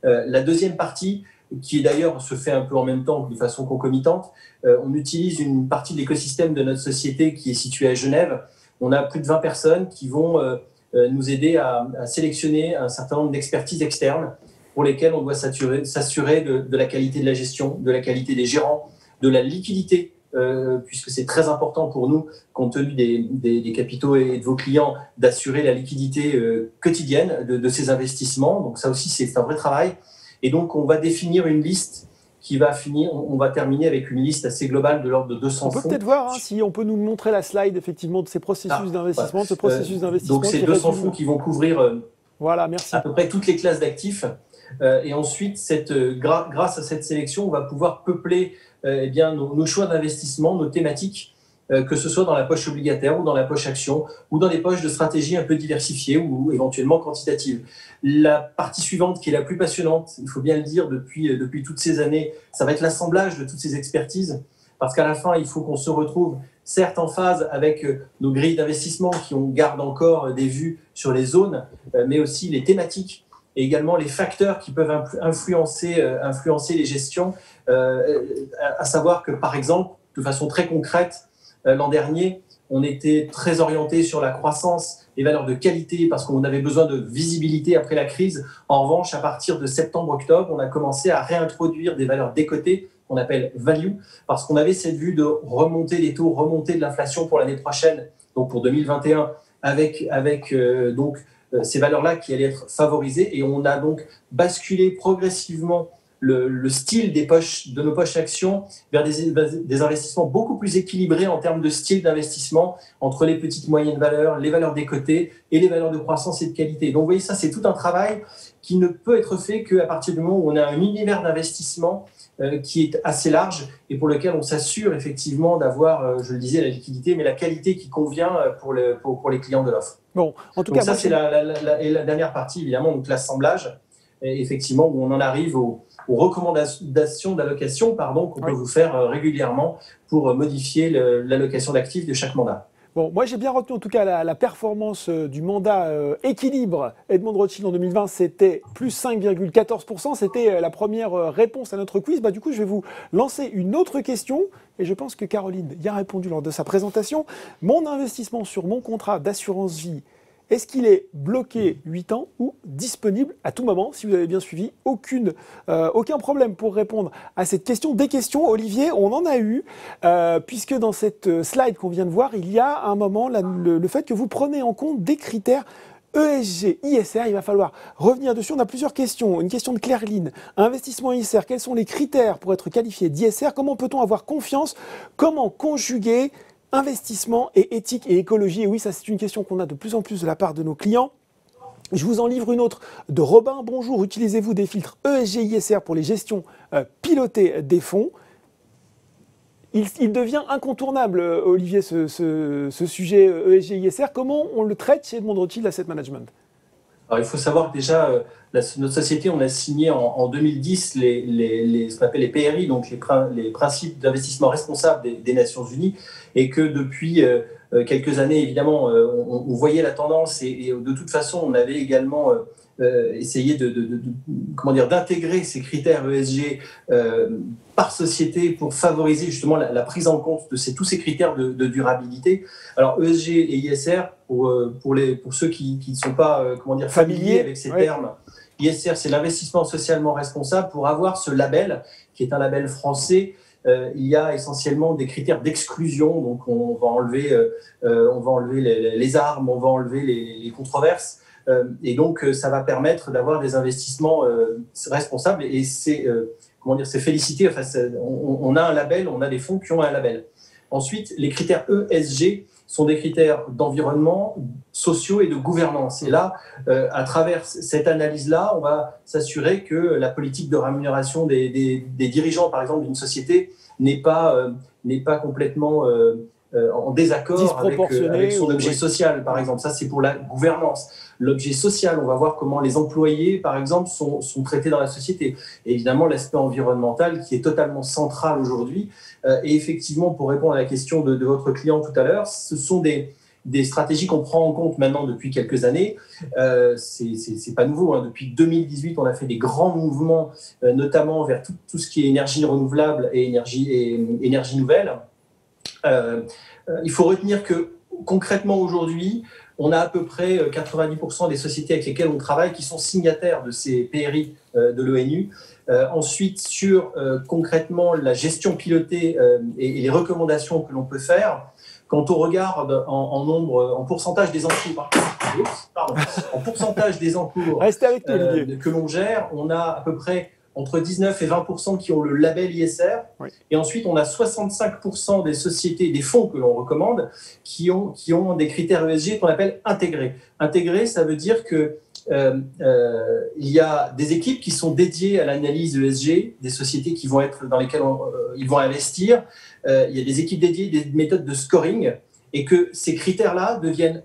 La deuxième partie, qui d'ailleurs se fait un peu en même temps, de façon concomitante, on utilise une partie de l'écosystème de notre société qui est située à Genève. On a plus de 20 personnes qui vont nous aider à sélectionner un certain nombre d'expertises externes pour lesquelles on doit s'assurer de la qualité de la gestion, de la qualité des gérants, de la liquidité, puisque c'est très important pour nous, compte tenu des capitaux et de vos clients, d'assurer la liquidité quotidienne de ces investissements. Donc ça aussi, c'est un vrai travail. Et donc, on va définir une liste qui va on va terminer avec une liste assez globale de l'ordre de 200 fonds. On peut peut-être voir si on peut nous montrer la slide effectivement de ces processus d'investissement, de ce processus d'investissement. Donc, c'est 200 fonds qui vont couvrir voilà, merci. À peu près toutes les classes d'actifs. Et ensuite, grâce à cette sélection, on va pouvoir peupler nos choix d'investissement, nos thématiques, que ce soit dans la poche obligataire ou dans la poche action ou dans des poches de stratégie un peu diversifiées ou éventuellement quantitatives. La partie suivante, qui est la plus passionnante, il faut bien le dire, depuis toutes ces années, ça va être l'assemblage de toutes ces expertises, parce qu'à la fin, il faut qu'on se retrouve certes en phase avec nos grilles d'investissement qui gardent encore des vues sur les zones, mais aussi les thématiques et également les facteurs qui peuvent influencer les gestions, à savoir que, par exemple, de façon très concrète, l'an dernier, on était très orienté sur la croissance, les valeurs de qualité, parce qu'on avait besoin de visibilité après la crise. En revanche, à partir de septembre-octobre, on a commencé à réintroduire des valeurs décotées, qu'on appelle value, parce qu'on avait cette vue de remonter les taux, remonter de l'inflation pour l'année prochaine, donc pour 2021, avec ces valeurs-là qui allaient être favorisées. Et on a donc basculé progressivement le style de nos poches actions vers des investissements beaucoup plus équilibrés en termes de style d'investissement entre les petites moyennes valeurs, les valeurs décotées et les valeurs de croissance et de qualité. Donc vous voyez, ça c'est tout un travail qui ne peut être fait qu'à partir du moment où on a un univers d'investissement qui est assez large et pour lequel on s'assure effectivement d'avoir, je le disais, la liquidité, mais la qualité qui convient pour les clients de l'offre. Bon, en tout donc cas, ça c'est la dernière partie évidemment, donc l'assemblage, effectivement où on en arrive aux recommandations d'allocation qu'on peut vous faire régulièrement pour modifier l'allocation d'actifs de chaque mandat. Bon, moi j'ai bien retenu en tout cas la performance du mandat équilibre Edmond de Rothschild en 2020, c'était plus 5,14%, c'était la première réponse à notre quiz. Du coup, je vais vous lancer une autre question et je pense que Caroline y a répondu lors de sa présentation. Mon investissement sur mon contrat d'assurance vie, est-ce qu'il est bloqué 8 ans ou disponible à tout moment? Si vous avez bien suivi, aucun problème pour répondre à cette question. Des questions, Olivier, on en a eu, puisque dans cette slide qu'on vient de voir, il y a un moment le fait que vous prenez en compte des critères ESG, ISR, il va falloir revenir dessus. On a plusieurs questions. Une question de Claire-Line. Investissement ISR, quels sont les critères pour être qualifié d'ISR? Comment peut-on avoir confiance? Comment conjuguer investissement et éthique et écologie? Et oui, ça c'est une question qu'on a de plus en plus de la part de nos clients. Je vous en livre une autre de Robin. Bonjour, utilisez-vous des filtres ESG, ISR pour les gestions pilotées des fonds? Il devient incontournable, Olivier, ce sujet ESG, ISR. Comment on le traite chez Edmond de Rothschild Asset Management? Alors, il faut savoir que déjà, notre société, on a signé en 2010 ce qu'on appelle les PRI, donc les principes d'investissement responsable des Nations Unies, et que depuis quelques années, évidemment, on voyait la tendance et de toute façon, on avait également essayé d'intégrer ces critères ESG par société pour favoriser justement la prise en compte de tous ces critères de durabilité. Alors ESG et ISR, pour ceux qui ne sont pas familiers avec ces termes, ISR, c'est l'investissement socialement responsable. Pour avoir ce label, qui est un label français, il y a essentiellement des critères d'exclusion. Donc on va enlever les armes, on va enlever les controverses. Et donc ça va permettre d'avoir des investissements responsables. Et c'est félicité. On a un label, on a des fonds qui ont un label. Ensuite, les critères ESG sont des critères d'environnement, sociaux et de gouvernance. Et là, à travers cette analyse-là, on va s'assurer que la politique de rémunération des dirigeants, par exemple, d'une société n'est pas complètement en désaccord avec son objet social, par exemple. Ça, c'est pour la gouvernance. L'objet social, on va voir comment les employés, par exemple, sont traités dans la société. Et évidemment, l'aspect environnemental qui est totalement central aujourd'hui. Et effectivement, pour répondre à la question de votre client tout à l'heure, ce sont des stratégies qu'on prend en compte maintenant depuis quelques années. C'est pas nouveau. Depuis 2018, on a fait des grands mouvements, notamment vers tout ce qui est énergie renouvelable et énergie nouvelle. Il faut retenir que concrètement aujourd'hui, on a à peu près 90% des sociétés avec lesquelles on travaille qui sont signataires de ces PRI de l'ONU. Ensuite, sur concrètement la gestion pilotée et les recommandations que l'on peut faire, quand on regarde en pourcentage des encours, en pourcentage des encours que l'on gère, on a à peu près entre 19 et 20% qui ont le label ISR. Oui. Et ensuite, on a 65% des sociétés, des fonds que l'on recommande, qui ont des critères ESG qu'on appelle intégrés. Intégrés, ça veut dire que il y a des équipes qui sont dédiées à l'analyse ESG, des sociétés dans lesquelles ils vont investir. Il y a des équipes dédiées, des méthodes de scoring, et que ces critères-là deviennent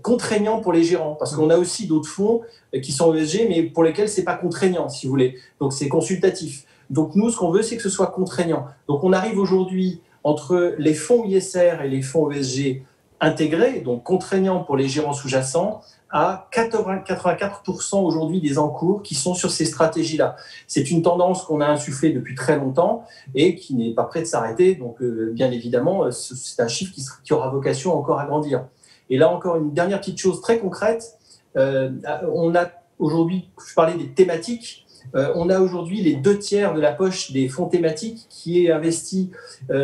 contraignants pour les gérants, parce qu'on a aussi d'autres fonds qui sont ESG, mais pour lesquels c'est pas contraignant, si vous voulez. Donc c'est consultatif. Donc nous, ce qu'on veut, c'est que ce soit contraignant. Donc on arrive aujourd'hui entre les fonds ISR et les fonds ESG intégrés, donc contraignants pour les gérants sous-jacents, à 84% aujourd'hui des encours qui sont sur ces stratégies-là. C'est une tendance qu'on a insufflée depuis très longtemps et qui n'est pas près de s'arrêter. Donc bien évidemment, c'est un chiffre qui aura vocation encore à grandir. Et là encore, une dernière petite chose très concrète. On a aujourd'hui, je parlais des thématiques. On a aujourd'hui les 2/3 de la poche des fonds thématiques qui est investi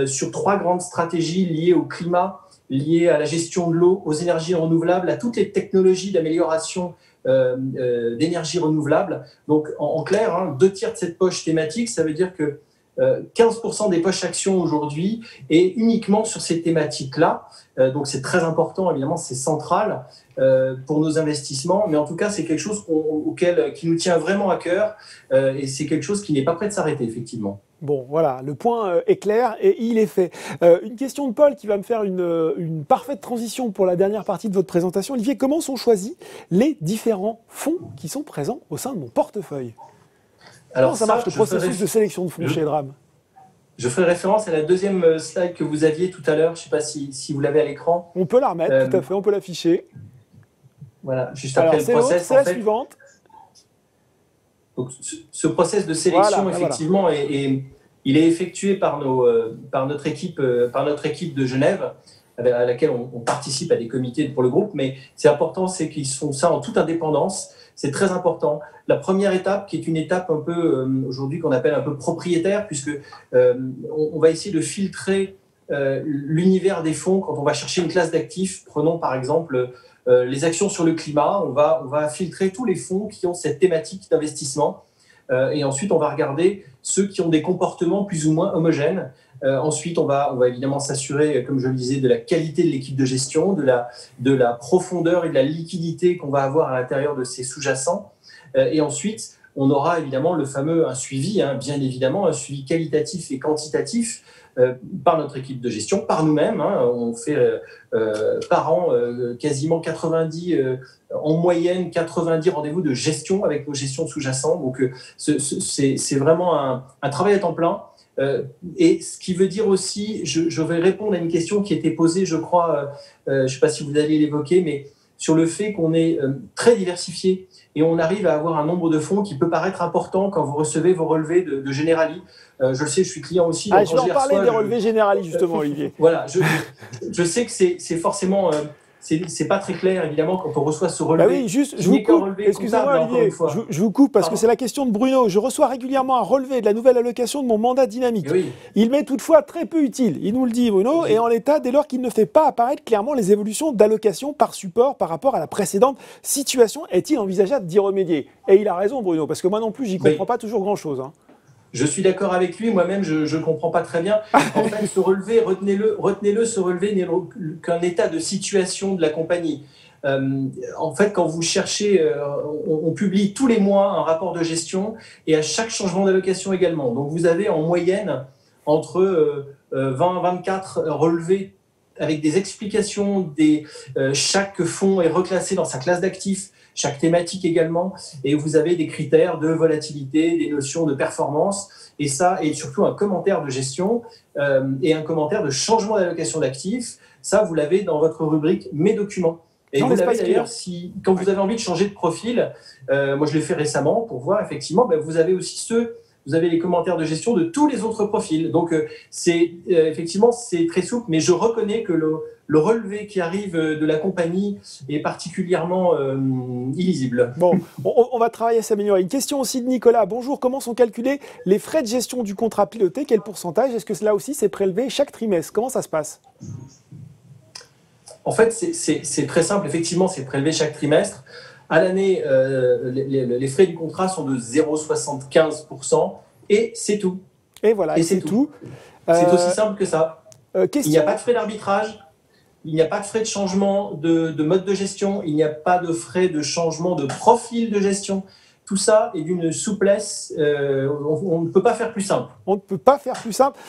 sur 3 grandes stratégies liées au climat, liées à la gestion de l'eau, aux énergies renouvelables, à toutes les technologies d'amélioration d'énergie renouvelable. Donc, en clair, 2/3 de cette poche thématique, ça veut dire que 15% des poches actions aujourd'hui est uniquement sur ces thématiques-là. Donc, c'est très important, évidemment, c'est central pour nos investissements. Mais en tout cas, c'est quelque chose qui nous tient vraiment à cœur et c'est quelque chose qui n'est pas prêt de s'arrêter, effectivement. Bon, voilà, le point est clair et il est fait. Une question de Paul qui va me faire une parfaite transition pour la dernière partie de votre présentation. Olivier, comment sont choisis les différents fonds qui sont présents au sein de mon portefeuille ? Alors comment ça marche le processus de sélection de fonds chez Edram ? Je ferai référence à la deuxième slide que vous aviez tout à l'heure. Je ne sais pas si vous l'avez à l'écran. On peut la remettre, tout à fait, on peut l'afficher. Voilà, juste après le process. C'est la suivante. Donc, ce process de sélection, effectivement, il est effectué par notre équipe de Genève, à laquelle on participe à des comités pour le groupe. Mais c'est important, c'est qu'ils font ça en toute indépendance. C'est très important. La première étape, qui est une étape un peu aujourd'hui qu'on appelle un peu propriétaire, puisque on va essayer de filtrer l'univers des fonds quand on va chercher une classe d'actifs. Prenons par exemple les actions sur le climat. On va filtrer tous les fonds qui ont cette thématique d'investissement. Et ensuite, on va regarder ceux qui ont des comportements plus ou moins homogènes. Ensuite, on va évidemment s'assurer, comme je le disais, de la qualité de l'équipe de gestion, de la profondeur et de la liquidité qu'on va avoir à l'intérieur de ces sous-jacents. Et ensuite, on aura évidemment un suivi, bien évidemment, un suivi qualitatif et quantitatif par notre équipe de gestion, par nous-mêmes. On fait par an quasiment 90, en moyenne 90 rendez-vous de gestion avec nos gestions sous-jacents. Donc, c'est vraiment un travail à temps plein. Et ce qui veut dire aussi, je vais répondre à une question qui était posée, je crois, je ne sais pas si vous allez l'évoquer, mais sur le fait qu'on est très diversifié et on arrive à avoir un nombre de fonds qui peut paraître important quand vous recevez vos relevés de Generali. Je le sais, je suis client aussi. Je vais en parler des relevés Generali, justement, Olivier. Voilà, je sais que c'est forcément... c'est pas très clair, évidemment, quand on reçoit ce relevé. Bah oui, juste, je vous coupe. Excusez-moi, Olivier, je vous coupe parce que c'est la question de Bruno. Je reçois régulièrement un relevé de la nouvelle allocation de mon mandat dynamique. Oui. Il m'est toutefois très peu utile. Il nous le dit, Bruno, oui. Et en l'état, dès lors qu'il ne fait pas apparaître clairement les évolutions d'allocation par support par rapport à la précédente situation, est-il envisageable d'y remédier ? Et il a raison, Bruno, parce que moi non plus, j'y comprends pas toujours grand-chose. Je suis d'accord avec lui, moi-même je ne comprends pas très bien. En fait, ce relevé, retenez-le, ce relevé n'est qu'un état de situation de la compagnie. En fait, quand vous cherchez, on publie tous les mois un rapport de gestion et à chaque changement d'allocation également. Donc vous avez en moyenne entre 20 et 24 relevés avec des explications, chaque fonds est reclassé dans sa classe d'actifs, chaque thématique également, et vous avez des critères de volatilité, des notions de performance, et ça, et surtout un commentaire de gestion et un commentaire de changement d'allocation d'actifs. Ça, vous l'avez dans votre rubrique « Mes documents ». Et vous l'avez d'ailleurs, quand vous avez envie de changer de profil, moi je l'ai fait récemment pour voir, effectivement, vous avez aussi vous avez les commentaires de gestion de tous les autres profils. Donc, effectivement, c'est très souple, mais je reconnais que le relevé qui arrive de la compagnie est particulièrement illisible. Bon, on va travailler à s'améliorer. Une question aussi de Nicolas. Bonjour, comment sont calculés les frais de gestion du contrat piloté ? Quel pourcentage ? Est-ce que là aussi, c'est prélevé chaque trimestre ? Comment ça se passe ? En fait, c'est très simple. Effectivement, c'est prélevé chaque trimestre. À l'année, les frais du contrat sont de 0,75% et c'est tout. Et voilà, et c'est tout. C'est aussi simple que ça. Question... Il n'y a pas de frais d'arbitrage, il n'y a pas de frais de changement de mode de gestion, il n'y a pas de frais de changement de profil de gestion. Tout ça est d'une souplesse, on ne peut pas faire plus simple. On ne peut pas faire plus simple.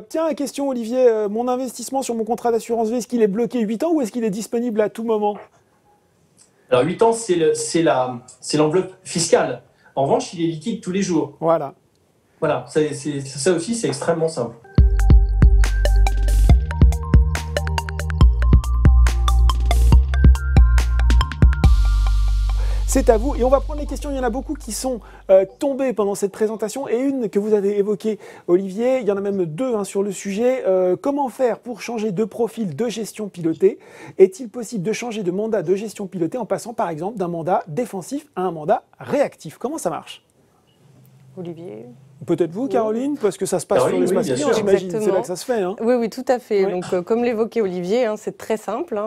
Tiens, question Olivier, mon investissement sur mon contrat d'assurance vie, est-ce qu'il est bloqué 8 ans ou est-ce qu'il est disponible à tout moment ? Alors 8 ans, c'est l'enveloppe fiscale. En revanche, il est liquide tous les jours. Voilà. Voilà, ça aussi, c'est extrêmement simple. C'est à vous. Et on va prendre les questions. Il y en a beaucoup qui sont tombées pendant cette présentation et une que vous avez évoquée, Olivier. Il y en a même deux sur le sujet. Comment faire pour changer de profil de gestion pilotée ? Est-il possible de changer de mandat de gestion pilotée en passant par exemple d'un mandat défensif à un mandat réactif ? Comment ça marche ? Olivier. Peut-être vous, Caroline, parce que ça se passe sur l'espace client, j'imagine. C'est là que ça se fait. Hein. Oui, tout à fait. Oui. Donc, comme l'évoquait Olivier, c'est très simple.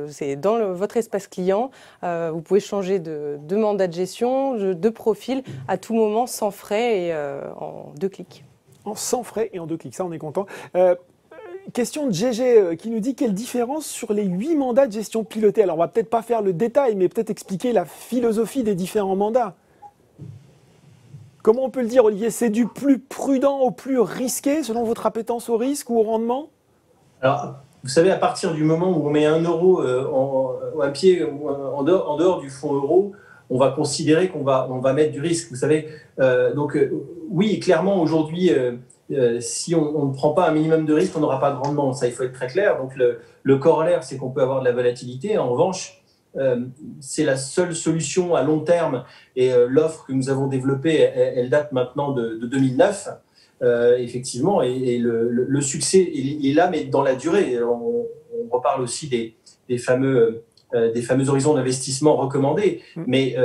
C'est dans votre espace client. Vous pouvez changer de mandat de gestion, de profil à tout moment, sans frais et en 2 clics. Sans frais et en 2 clics, ça on est content. Question de GG qui nous dit quelle différence sur les 8 mandats de gestion pilotés. Alors on va peut-être pas faire le détail, mais peut-être expliquer la philosophie des différents mandats. Comment on peut le dire, Olivier? C'est du plus prudent au plus risqué, selon votre appétence au risque ou au rendement? Alors, vous savez, à partir du moment où on met 1 euro un pied en dehors du fonds euro, on va considérer qu'on va mettre du risque. Vous savez, oui, clairement, aujourd'hui, si on ne prend pas un minimum de risque, on n'aura pas de rendement. Ça, il faut être très clair. Donc, le corollaire, c'est qu'on peut avoir de la volatilité. En revanche, c'est la seule solution à long terme et l'offre que nous avons développée, elle date maintenant de 2009 effectivement et le succès il est là mais dans la durée. On reparle aussi des fameux horizons d'investissement recommandés, mais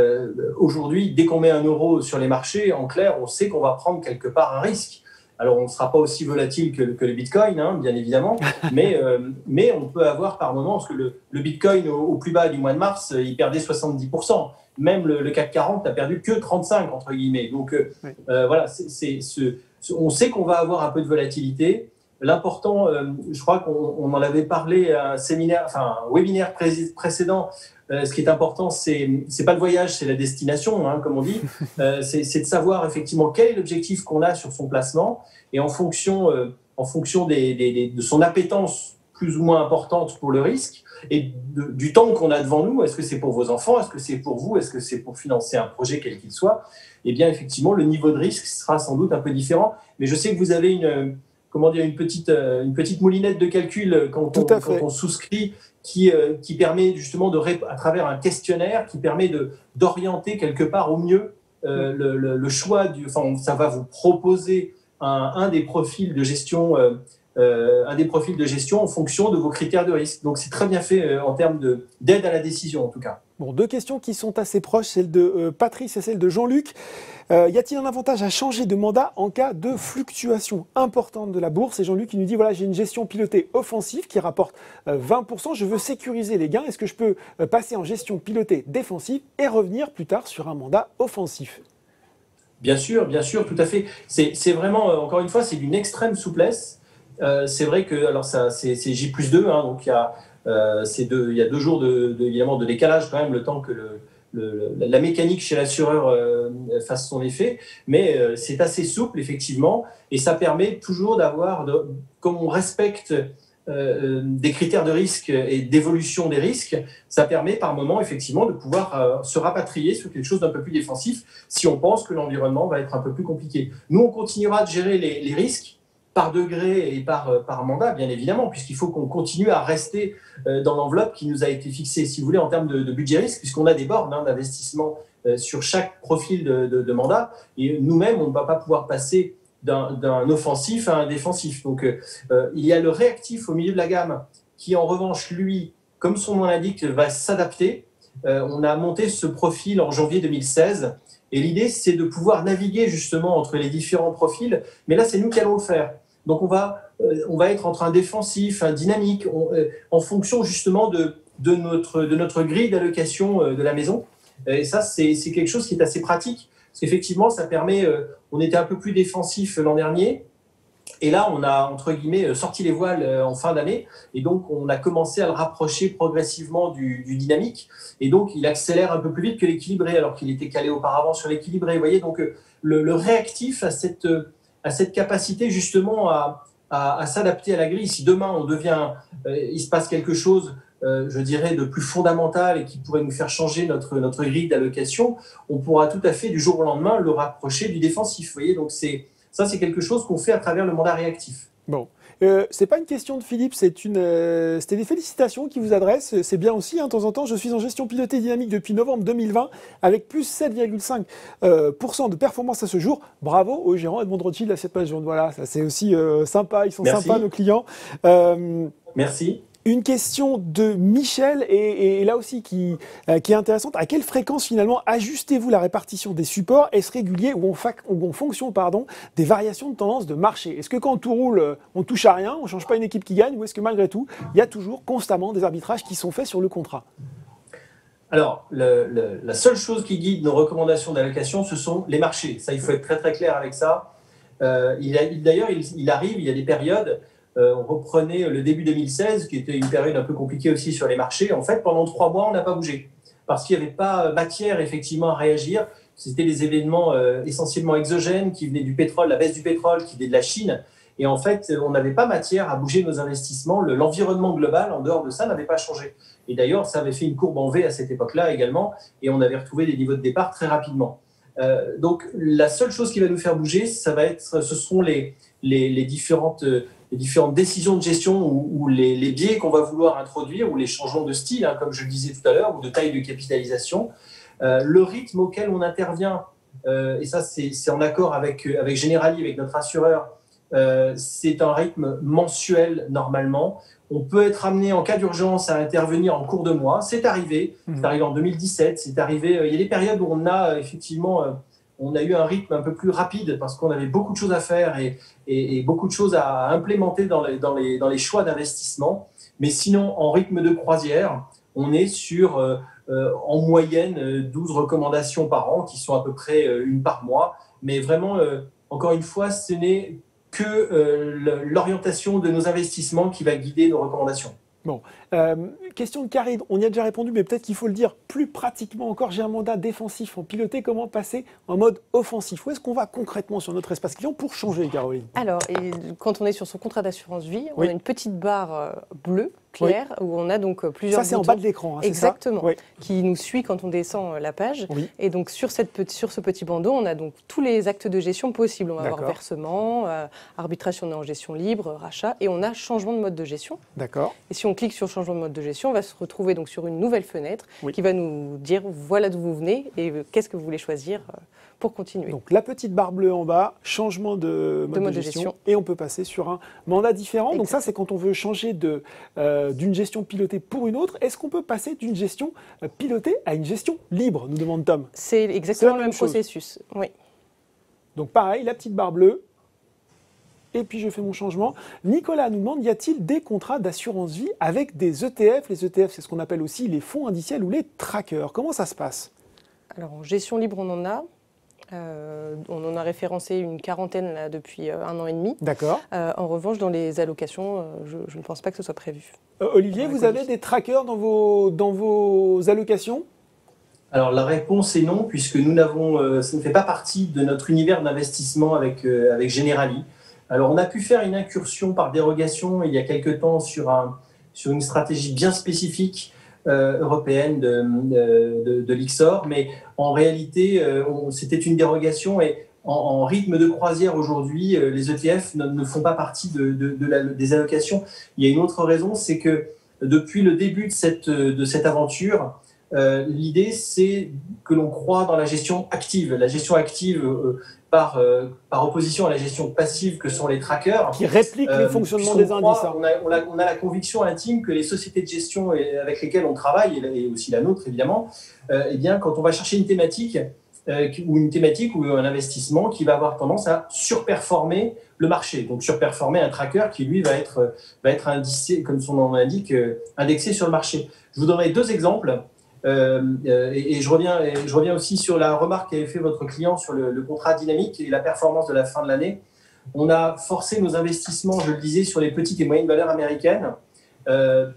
aujourd'hui dès qu'on met 1 euro sur les marchés, en clair on sait qu'on va prendre quelque part un risque. Alors, on ne sera pas aussi volatile que le Bitcoin, bien évidemment, mais on peut avoir par moment, parce que le Bitcoin, au plus bas du mois de mars, il perdait 70%. Même le CAC 40 n'a perdu que 35%, entre guillemets. Donc, voilà, on sait qu'on va avoir un peu de volatilité. L'important, je crois qu'on en avait parlé à un webinaire précédent. Ce qui est important, c'est pas le voyage, c'est la destination, comme on dit. C'est de savoir effectivement quel est l'objectif qu'on a sur son placement et en fonction de son appétence plus ou moins importante pour le risque et du temps qu'on a devant nous. Est-ce que c'est pour vos enfants? Est-ce que c'est pour vous? Est-ce que c'est pour financer un projet quel qu'il soit? Eh bien, effectivement, le niveau de risque sera sans doute un peu différent. Mais je sais que vous avez une petite moulinette de calcul quand on souscrit qui permet justement à travers un questionnaire qui permet d'orienter quelque part au mieux le choix ça va vous proposer un des profils de gestion en fonction de vos critères de risque. Donc c'est très bien fait en termes d'aide à la décision en tout cas. Bon, 2 questions qui sont assez proches, celle de Patrice et celle de Jean-Luc. Y a-t-il un avantage à changer de mandat en cas de fluctuation importante de la bourse? Et Jean-Luc qui nous dit, voilà, j'ai une gestion pilotée offensive qui rapporte 20%, je veux sécuriser les gains. Est-ce que je peux passer en gestion pilotée défensive et revenir plus tard sur un mandat offensif? Bien sûr, tout à fait. C'est vraiment, encore une fois, c'est d'une extrême souplesse. C'est vrai que, alors ça, c'est J+2, donc il y a 2 jours évidemment de décalage quand même, le temps que la mécanique chez l'assureur fasse son effet, mais c'est assez souple effectivement, et ça permet toujours d'avoir, comme on respecte des critères de risque et d'évolution des risques, ça permet par moment effectivement de pouvoir se rapatrier sur quelque chose d'un peu plus défensif si on pense que l'environnement va être un peu plus compliqué. Nous, on continuera de gérer les risques par degré et par mandat, bien évidemment, puisqu'il faut qu'on continue à rester dans l'enveloppe qui nous a été fixée, si vous voulez, en termes de budget risque, puisqu'on a des bornes d'investissement sur chaque profil de mandat. Et nous-mêmes, on ne va pas pouvoir passer d'un offensif à un défensif. Donc, il y a le réactif au milieu de la gamme qui, en revanche, lui, comme son nom l'indique, va s'adapter. On a monté ce profil en janvier 2016. Et l'idée, c'est de pouvoir naviguer justement entre les différents profils. Mais là, c'est nous qui allons le faire. Donc, on va être entre un défensif, un dynamique, en fonction justement de notre grille d'allocation de la maison. Et ça, c'est quelque chose qui est assez pratique. Parce qu'effectivement, ça permet... on était un peu plus défensif l'an dernier. Et là, on a, entre guillemets, sorti les voiles en fin d'année. Et donc, on a commencé à le rapprocher progressivement du dynamique. Et donc, il accélère un peu plus vite que l'équilibré, alors qu'il était calé auparavant sur l'équilibré. Vous voyez, donc, le réactif a cette capacité, justement, à s'adapter à la grille. Si demain, il se passe quelque chose, je dirais, de plus fondamental et qui pourrait nous faire changer notre grille d'allocation, on pourra tout à fait, du jour au lendemain, le rapprocher du défensif. Vous voyez, donc, ça, c'est quelque chose qu'on fait à travers le mandat réactif. Bon. C'est pas une question de Philippe, c'était des félicitations qui vous adressent. C'est bien aussi, de temps en temps. Je suis en gestion pilotée dynamique depuis novembre 2020 avec plus 7,5% de performance à ce jour. Bravo au gérant Edmond Rothschild à cette page jaune. Voilà, ça c'est aussi sympa. Ils sont sympas, nos clients. Merci. Une question de Michel, et là aussi qui est intéressante. À quelle fréquence finalement ajustez-vous la répartition des supports? Est-ce régulier ou en fonction des variations de tendance de marché? Est-ce que quand tout roule, on touche à rien, on ne change pas une équipe qui gagne, ou est-ce que malgré tout, il y a toujours constamment des arbitrages qui sont faits sur le contrat? Alors, la seule chose qui guide nos recommandations d'allocation, ce sont les marchés. Ça, il faut être très très clair avec ça. D'ailleurs, il arrive, il y a des périodes. On reprenait le début 2016, qui était une période un peu compliquée aussi sur les marchés. En fait, pendant 3 mois, on n'a pas bougé parce qu'il n'y avait pas matière effectivement à réagir. C'était des événements essentiellement exogènes qui venaient du pétrole, la baisse du pétrole qui venait de la Chine. Et en fait, on n'avait pas matière à bouger nos investissements. L'environnement global, en dehors de ça, n'avait pas changé. Et d'ailleurs, ça avait fait une courbe en V à cette époque-là également. Et on avait retrouvé des niveaux de départ très rapidement. Donc, la seule chose qui va nous faire bouger, ce seront les différentes décisions de gestion ou les biais qu'on va vouloir introduire ou les changements de style, hein, comme je le disais tout à l'heure, ou de taille de capitalisation. Le rythme auquel on intervient, et ça c'est en accord avec Generali, avec notre assureur, c'est un rythme mensuel normalement. On peut être amené en cas d'urgence à intervenir en cours de mois. C'est arrivé en 2017, c'est arrivé. Il y a des périodes où on a effectivement... on a eu un rythme un peu plus rapide parce qu'on avait beaucoup de choses à faire et beaucoup de choses à implémenter dans les choix d'investissement. Mais sinon, en rythme de croisière, on est sur en moyenne 12 recommandations par an, qui sont à peu près une par mois. Mais vraiment, encore une fois, ce n'est que l'orientation de nos investissements qui va guider nos recommandations. Bon, question de Karine, on y a déjà répondu, mais peut-être qu'il faut le dire plus pratiquement encore. J'ai un mandat défensif en piloté, comment passer en mode offensif? Où est-ce qu'on va concrètement sur notre espace client pour changer, Caroline? Alors, quand on est sur son contrat d'assurance vie, on a une petite barre bleue claire où on a donc plusieurs boutons. Ça, c'est en bas de l'écran, hein, exactement, c'est ça? qui nous suit quand on descend la page. Oui. Et donc, sur ce petit bandeau, on a donc tous les actes de gestion possibles. On va avoir versement, arbitrage si on est en gestion libre, rachat, et on a changement de mode de gestion. D'accord. Et si on clique sur changement de mode de gestion, on va se retrouver donc sur une nouvelle fenêtre qui va nous dire voilà d'où vous venez et qu'est-ce que vous voulez choisir pour continuer. Donc la petite barre bleue en bas, changement de mode de gestion, et on peut passer sur un mandat différent. Exactement. Donc ça, c'est quand on veut changer d'une gestion pilotée pour une autre. Est-ce qu'on peut passer d'une gestion pilotée à une gestion libre, nous demande Tom? C'est exactement le même processus. Oui. Donc pareil, la petite barre bleue. Et puis je fais mon changement. Nicolas nous demande, y a-t-il des contrats d'assurance vie avec des ETF? Les ETF, c'est ce qu'on appelle aussi les fonds indiciels ou les trackers. Comment ça se passe? Alors en gestion libre, on en a. On en a référencé une quarantaine là, depuis 1 an et demi. D'accord. En revanche, dans les allocations, je ne pense pas que ce soit prévu. Olivier, vous avez des trackers dans vos allocations? Alors la réponse est non, puisque ça ne fait pas partie de notre univers d'investissement avec Generali. Alors on a pu faire une incursion par dérogation il y a quelque temps sur une stratégie bien spécifique européenne de l'IXOR, mais en réalité, c'était une dérogation et en rythme de croisière aujourd'hui, les ETF ne font pas partie des allocations. Il y a une autre raison, c'est que depuis le début de cette aventure, l'idée, c'est que l'on croit dans la gestion active. La gestion active par opposition à la gestion passive que sont les trackers. Qui répliquent les fonctionnements des indices. On a la conviction intime que les sociétés de gestion avec lesquelles on travaille, et aussi la nôtre évidemment, eh bien, quand on va chercher une thématique ou un investissement qui va avoir tendance à surperformer le marché. Donc surperformer un tracker qui lui va être indexé, comme son nom l'indique, indexé sur le marché. Je vous donnerai 2 exemples. Et je reviens aussi sur la remarque qu'avait fait votre client sur le contrat dynamique et la performance de la fin de l'année. On a forcé nos investissements, je le disais, sur les petites et moyennes valeurs américaines.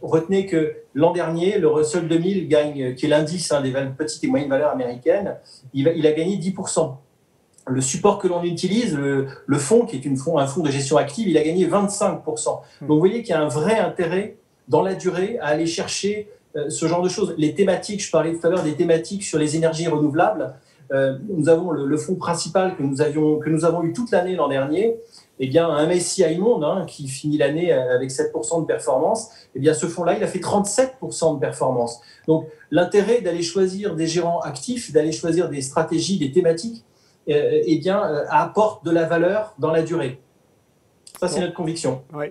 Retenez que l'an dernier, le Russell 2000 gagne, qui est l'indice des petites et moyennes valeurs américaines, il a gagné 10%. Le support que l'on utilise, le fonds, qui est un fonds de gestion active, il a gagné 25%. Donc vous voyez qu'il y a un vrai intérêt dans la durée à aller chercher ce genre de choses. Les thématiques, je parlais tout à l'heure des thématiques sur les énergies renouvelables. Nous avons le fonds principal que nous avons eu toute l'année l'an dernier. Eh bien, un MSCI Monde qui finit l'année avec 7% de performance, eh bien, ce fonds-là, il a fait 37% de performance. Donc, l'intérêt d'aller choisir des gérants actifs, d'aller choisir des stratégies, des thématiques, eh bien, apporte de la valeur dans la durée. Ça, c'est notre conviction. Oui.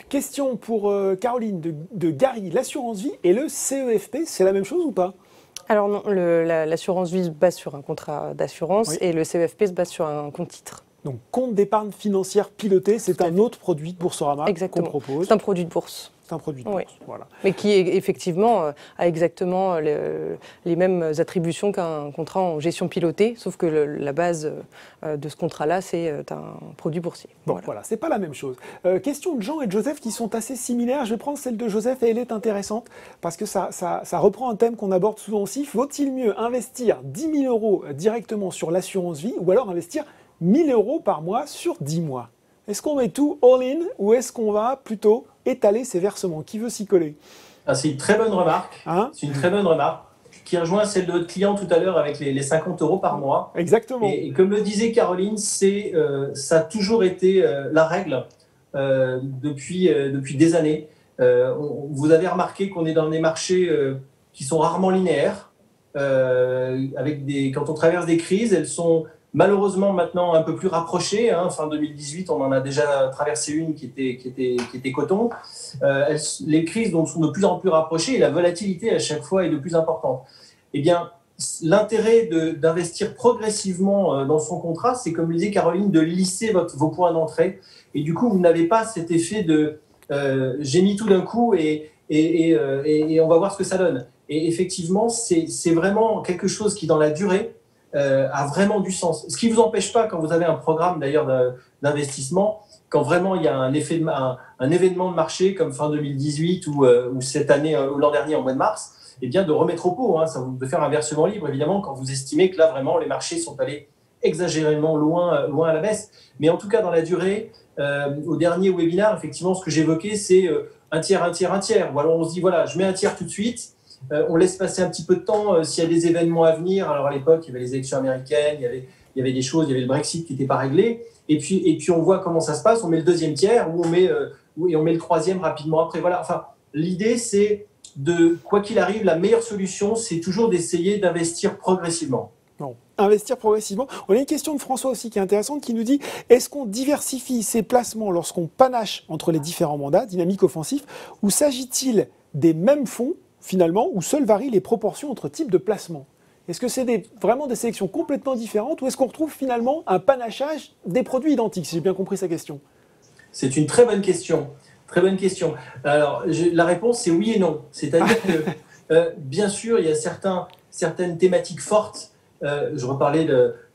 Question pour Caroline de Gary. L'assurance vie et le CEFP, c'est la même chose ou pas? Alors non, l'assurance vie se base sur un contrat d'assurance et le CEFP se base sur un compte titre. Donc, compte d'épargne financière piloté, c'est un autre produit de Boursorama qu'on propose. C'est un produit de bourse. C'est un produit de bourse, voilà. Mais qui, effectivement, a exactement les mêmes attributions qu'un contrat en gestion pilotée, sauf que la base de ce contrat-là, c'est un produit boursier. Bon, voilà, c'est pas la même chose. Question de Jean et de Joseph qui sont assez similaires. Je vais prendre celle de Joseph et elle est intéressante parce que ça reprend un thème qu'on aborde souvent aussi. Vaut-il mieux investir 10 000 euros directement sur l'assurance vie ou alors investir 1 000 euros par mois sur 10 mois? Est-ce qu'on met tout all-in ou est-ce qu'on va plutôt étaler ses versements? Qui veut s'y coller? C'est une très bonne remarque. C'est une très bonne remarque qui rejoint celle de votre client tout à l'heure avec les 50 euros par mois. Exactement. Et comme le disait Caroline, ça a toujours été la règle depuis des années. Vous avez remarqué qu'on est dans des marchés qui sont rarement linéaires. Quand on traverse des crises, elles sont malheureusement maintenant un peu plus rapprochées. Fin 2018, on en a déjà traversé une qui était coton. Les crises donc, sont de plus en plus rapprochées et la volatilité à chaque fois est de plus importante. Eh bien, l'intérêt d'investir progressivement dans son contrat, c'est comme le disait Caroline, de lisser vos points d'entrée. Et du coup, vous n'avez pas cet effet de j'ai mis tout d'un coup et on va voir ce que ça donne. Et effectivement, c'est vraiment quelque chose qui, dans la durée, a vraiment du sens. Ce qui ne vous empêche pas, quand vous avez un programme d'ailleurs d'investissement, quand vraiment il y a un événement de marché comme fin 2018 ou cette année ou l'an dernier en mois de mars, eh bien de remettre au pot, de faire un versement libre évidemment quand vous estimez que là vraiment les marchés sont allés exagérément loin à la baisse. Mais en tout cas dans la durée, au dernier webinaire, effectivement ce que j'évoquais c'est un tiers. Ou alors on se dit voilà, je mets un tiers tout de suite. On laisse passer un petit peu de temps s'il y a des événements à venir. Alors à l'époque, il y avait les élections américaines, il y avait des choses, il y avait le Brexit qui n'était pas réglé. Et puis on voit comment ça se passe. On met le deuxième tiers ou on met le troisième rapidement après. Voilà. Enfin, l'idée, c'est quoi qu'il arrive, la meilleure solution, c'est toujours d'essayer d'investir progressivement. Non. Investir progressivement. On a une question de François aussi qui est intéressante qui nous dit est-ce qu'on diversifie ses placements lorsqu'on panache entre les différents mandats, dynamique, offensif, ou s'agit-il des mêmes fonds finalement, où seules varient les proportions entre types de placements? Est-ce que c'est vraiment des sélections complètement différentes ou est-ce qu'on retrouve finalement un panachage des produits identiques, si j'ai bien compris sa question? C'est une très bonne question. Très bonne question. Alors, la réponse, c'est oui et non. C'est-à-dire que, bien sûr, il y a certaines thématiques fortes. Je reparlais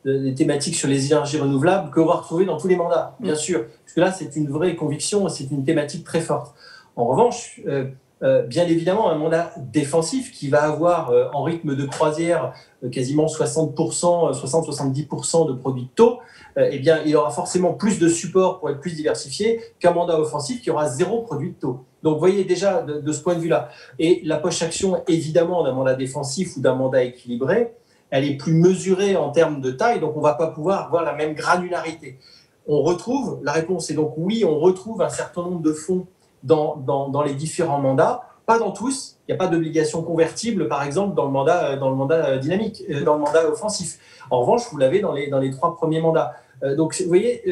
des thématiques sur les énergies renouvelables qu'on va retrouver dans tous les mandats, bien sûr. Parce que là, c'est une vraie conviction, c'est une thématique très forte. En revanche, bien évidemment, un mandat défensif qui va avoir en rythme de croisière quasiment 60%, 60-70% de produits de taux, eh bien, il aura forcément plus de support pour être plus diversifié qu'un mandat offensif qui aura 0 produit de taux. Donc, vous voyez déjà de ce point de vue-là. Et la poche action, évidemment, d'un mandat défensif ou d'un mandat équilibré, elle est plus mesurée en termes de taille, donc on ne va pas pouvoir avoir la même granularité. La réponse est donc oui, on retrouve un certain nombre de fonds dans les différents mandats, pas dans tous. Il n'y a pas d'obligation convertible, par exemple, dans le mandat dynamique, dans le mandat offensif. En revanche, vous l'avez dans les 3 premiers mandats. Donc, vous voyez,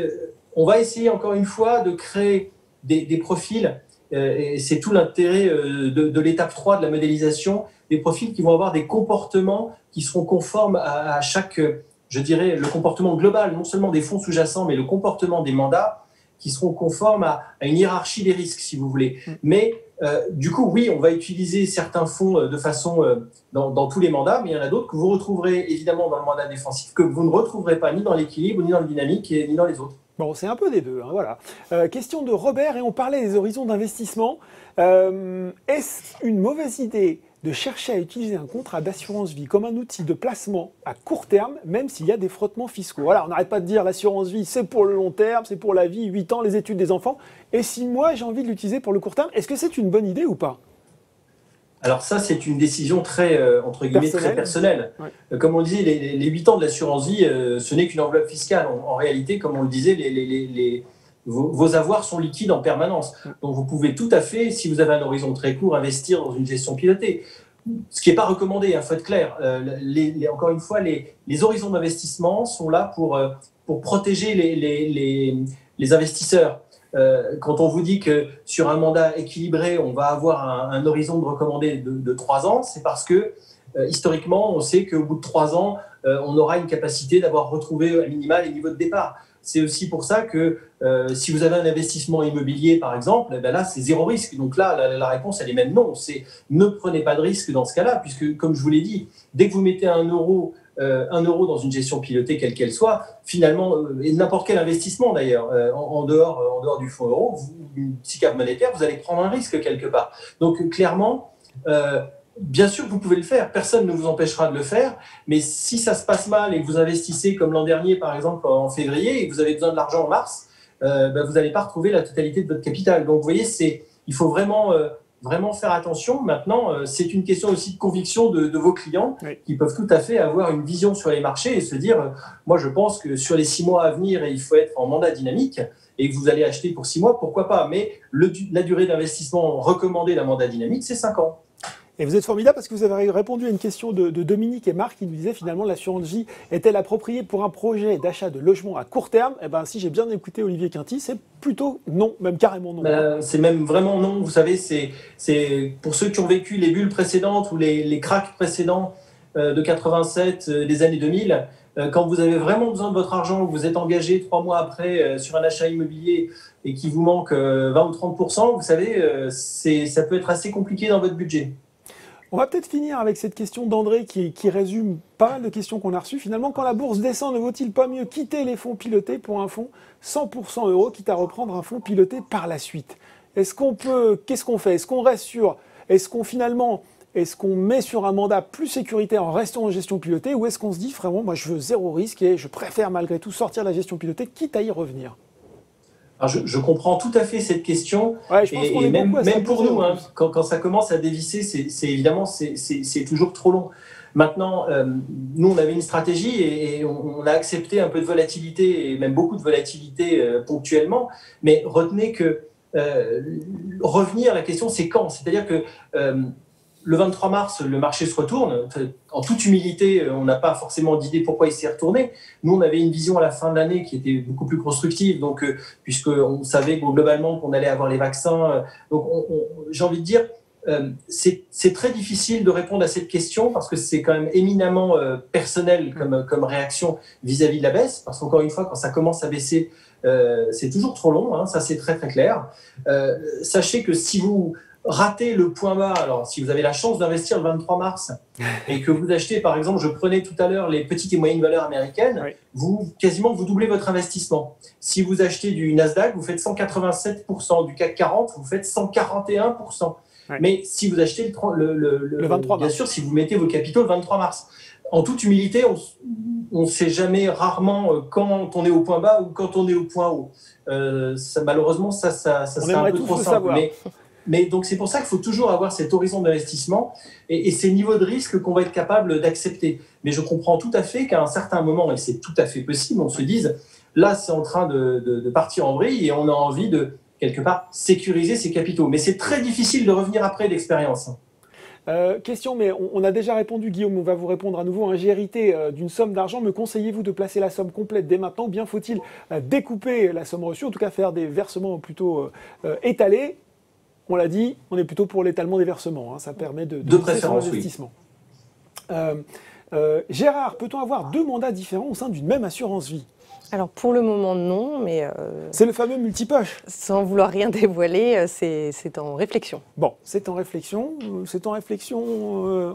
on va essayer encore une fois de créer des profils, et c'est tout l'intérêt de l'étape 3 de la modélisation, des profils qui vont avoir des comportements qui seront conformes à chaque, je dirais, le comportement global, non seulement des fonds sous-jacents, mais le comportement des mandats, qui seront conformes à une hiérarchie des risques, si vous voulez. Mais du coup, oui, on va utiliser certains fonds de façon dans tous les mandats, mais il y en a d'autres que vous retrouverez évidemment dans le mandat défensif, que vous ne retrouverez pas ni dans l'équilibre, ni dans le dynamique, ni dans les autres. Bon, c'est un peu des deux, voilà. Question de Robert, et on parlait des horizons d'investissement. Est-ce une mauvaise idée de chercher à utiliser un contrat d'assurance vie comme un outil de placement à court terme, même s'il y a des frottements fiscaux? Voilà, on n'arrête pas de dire l'assurance vie, c'est pour le long terme, c'est pour la vie, 8 ans, les études des enfants. Et si moi, j'ai envie de l'utiliser pour le court terme, est-ce que c'est une bonne idée ou pas? Alors ça, c'est une décision très, entre guillemets, très personnelle. Ouais. Comme on disait, les 8 ans de l'assurance vie, ce n'est qu'une enveloppe fiscale. En réalité, comme on le disait, vos avoirs sont liquides en permanence. Donc vous pouvez tout à fait, si vous avez un horizon très court, investir dans une gestion pilotée. Ce qui n'est pas recommandé, il faut être clair. Encore une fois, les horizons d'investissement sont là pour protéger les investisseurs. Quand on vous dit que sur un mandat équilibré, on va avoir un horizon de recommandé de 3 ans, c'est parce que historiquement, on sait qu'au bout de 3 ans, on aura une capacité d'avoir retrouvé à minima les niveaux de départ. C'est aussi pour ça que si vous avez un investissement immobilier, par exemple, eh ben là, c'est 0 risque. Donc là, la réponse, elle est même non. C'est ne prenez pas de risque dans ce cas-là, puisque, comme je vous l'ai dit, dès que vous mettez 1 euro dans une gestion pilotée, quelle qu'elle soit, finalement, et n'importe quel investissement d'ailleurs, en dehors du fonds euro, une SICAV monétaire, vous allez prendre un risque quelque part. Donc clairement, bien sûr que vous pouvez le faire, personne ne vous empêchera de le faire, mais si ça se passe mal et que vous investissez comme l'an dernier, par exemple, en février, et que vous avez besoin de l'argent en mars, vous n'allez pas retrouver la totalité de votre capital. Donc vous voyez, il faut vraiment faire attention. Maintenant, c'est une question aussi de conviction de vos clients qui peuvent tout à fait avoir une vision sur les marchés et se dire, moi je pense que sur les 6 mois à venir, il faut être en mandat dynamique et que vous allez acheter pour 6 mois, pourquoi pas. Mais la durée d'investissement recommandée d'un mandat dynamique, c'est 5 ans. Et vous êtes formidable parce que vous avez répondu à une question de Dominique et Marc qui nous disaient finalement l'assurance vie est-elle appropriée pour un projet d'achat de logement à court terme? Eh bien, si j'ai bien écouté Olivier Quinty, c'est plutôt non, même carrément non. C'est même vraiment non. Vous savez, c'est pour ceux qui ont vécu les bulles précédentes ou les cracks précédents de 87, des années 2000, quand vous avez vraiment besoin de votre argent, vous êtes engagé 3 mois après sur un achat immobilier et qu'il vous manque 20 ou 30%, vous savez, ça peut être assez compliqué dans votre budget. On va peut-être finir avec cette question d'André qui résume pas mal de questions qu'on a reçues. Finalement, quand la bourse descend, ne vaut-il pas mieux quitter les fonds pilotés pour un fonds 100% euro, quitte à reprendre un fonds piloté par la suite? Qu'est-ce qu'on fait? Est-ce qu'on reste sur, est-ce qu'on met sur un mandat plus sécuritaire en restant en gestion pilotée, ou est-ce qu'on se dit vraiment, moi je veux 0 risque et je préfère malgré tout sortir de la gestion pilotée, quitte à y revenir? Alors je comprends tout à fait cette question, et même pour nous, hein, quand ça commence à dévisser, évidemment c'est toujours trop long. Maintenant, nous on avait une stratégie et on a accepté un peu de volatilité et même beaucoup de volatilité ponctuellement, mais retenez que revenir, la question c'est quand, c'est-à-dire que le 23 mars, le marché se retourne. En toute humilité, on n'a pas forcément d'idée pourquoi il s'est retourné. Nous, on avait une vision à la fin de l'année qui était beaucoup plus constructive, donc, puisqu'on savait globalement qu'on allait avoir les vaccins. Donc, j'ai envie de dire, c'est très difficile de répondre à cette question parce que c'est quand même éminemment personnel comme réaction vis-à-vis de la baisse. Parce qu'encore une fois, quand ça commence à baisser, c'est toujours trop long, hein, ça c'est très très clair. Sachez que si vous ratez le point bas, alors si vous avez la chance d'investir le 23 mars et que vous achetez, par exemple, je prenais tout à l'heure les petites et moyennes valeurs américaines, vous doublez votre investissement. Si vous achetez du Nasdaq, vous faites 187%, du CAC 40, vous faites 141%. Mais si vous achetez le 23 mars, bien sûr, si vous mettez vos capitaux le 23 mars, en toute humilité, on ne sait jamais, rarement, quand on est au point bas ou quand on est au point haut. Malheureusement, ça serait un peu trop simple. Mais donc c'est pour ça qu'il faut toujours avoir cet horizon d'investissement et ces niveaux de risque qu'on va être capable d'accepter. Mais je comprends tout à fait qu'à un certain moment, et c'est tout à fait possible, on se dise, là c'est en train de partir en vrille et on a envie de, quelque part, sécuriser ses capitaux. Mais c'est très difficile de revenir après d'expérience. Question, mais on a déjà répondu, Guillaume, on va vous répondre à nouveau. J'ai hérité d'une somme d'argent, me conseillez-vous de placer la somme complète dès maintenant ou bien faut-il découper la somme reçue, en tout cas faire des versements plutôt étalés? On l'a dit, on est plutôt pour l'étalement des versements, hein, ça permet de préférence, son investissement. Gérard, peut-on avoir 2 mandats différents au sein d'une même assurance vie? Alors pour le moment non, mais... c'est le fameux multipoche. Sans vouloir rien dévoiler, c'est en réflexion. Bon, c'est en réflexion.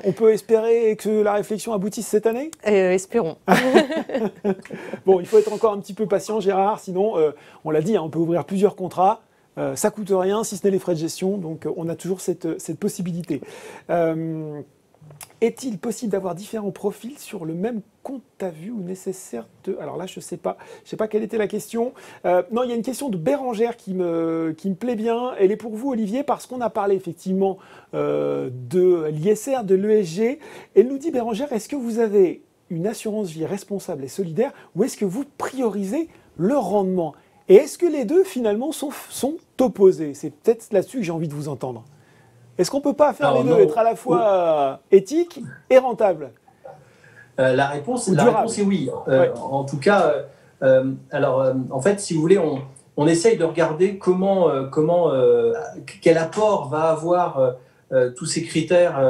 On peut espérer que la réflexion aboutisse cette année? Espérons. Bon, il faut être encore un petit peu patient, Gérard, sinon, on l'a dit, hein, on peut ouvrir plusieurs contrats. Ça coûte rien, si ce n'est les frais de gestion, donc on a toujours cette possibilité. Est-il possible d'avoir différents profils sur le même compte à vue ou nécessaire de... Alors là, je sais pas quelle était la question. Non, il y a une question de Bérangère qui me plaît bien. Elle est pour vous, Olivier, parce qu'on a parlé effectivement de l'ISR, de l'ESG. Elle nous dit, Bérangère, est-ce que vous avez une assurance vie responsable et solidaire ou est-ce que vous priorisez le rendement? Et est-ce que les deux, finalement, sont opposés? C'est peut-être là-dessus que j'ai envie de vous entendre. Est-ce qu'on ne peut pas faire les deux, être à la fois éthique et rentable? La réponse est oui. En tout cas, en fait, si vous voulez, on essaye de regarder quel apport va avoir tous ces critères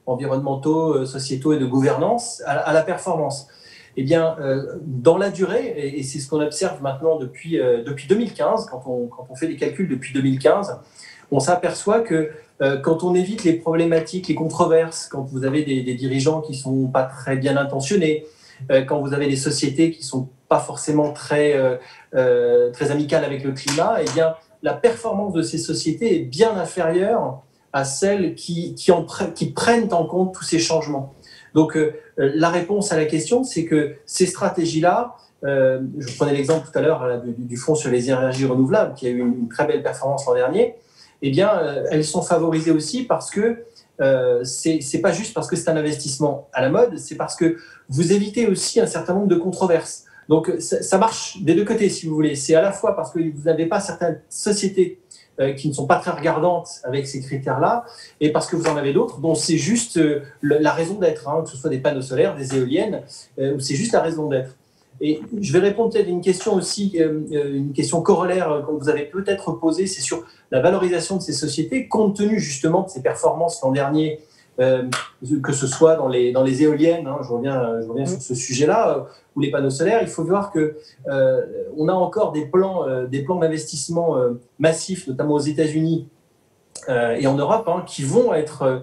environnementaux, sociétaux et de gouvernance à la performance. Eh bien, dans la durée, et c'est ce qu'on observe maintenant depuis 2015, quand on fait des calculs depuis 2015, on s'aperçoit que quand on évite les problématiques, les controverses, quand vous avez des dirigeants qui ne sont pas très bien intentionnés, quand vous avez des sociétés qui ne sont pas forcément très amicales avec le climat, eh bien, la performance de ces sociétés est bien inférieure à celles qui prennent en compte tous ces changements. Donc, la réponse à la question, c'est que ces stratégies-là, je prenais l'exemple tout à l'heure du fonds sur les énergies renouvelables, qui a eu une très belle performance l'an dernier, eh bien, elles sont favorisées aussi parce que c'est pas juste parce que c'est un investissement à la mode, c'est parce que vous évitez aussi un certain nombre de controverses. Donc, ça marche des deux côtés, si vous voulez. C'est à la fois parce que vous n'avez pas certaines sociétés qui ne sont pas très regardantes avec ces critères-là, et parce que vous en avez d'autres dont c'est juste la raison d'être, hein, que ce soit des panneaux solaires, des éoliennes, où c'est juste la raison d'être. Et je vais répondre peut-être à une question aussi, une question corollaire que vous avez peut-être posée, c'est sur la valorisation de ces sociétés, compte tenu justement de ces performances l'an dernier, que ce soit dans les éoliennes, hein, je reviens sur ce sujet-là, ou les panneaux solaires. Il faut voir que on a encore des plans d'investissement massifs, notamment aux États-Unis et en Europe, hein, qui vont être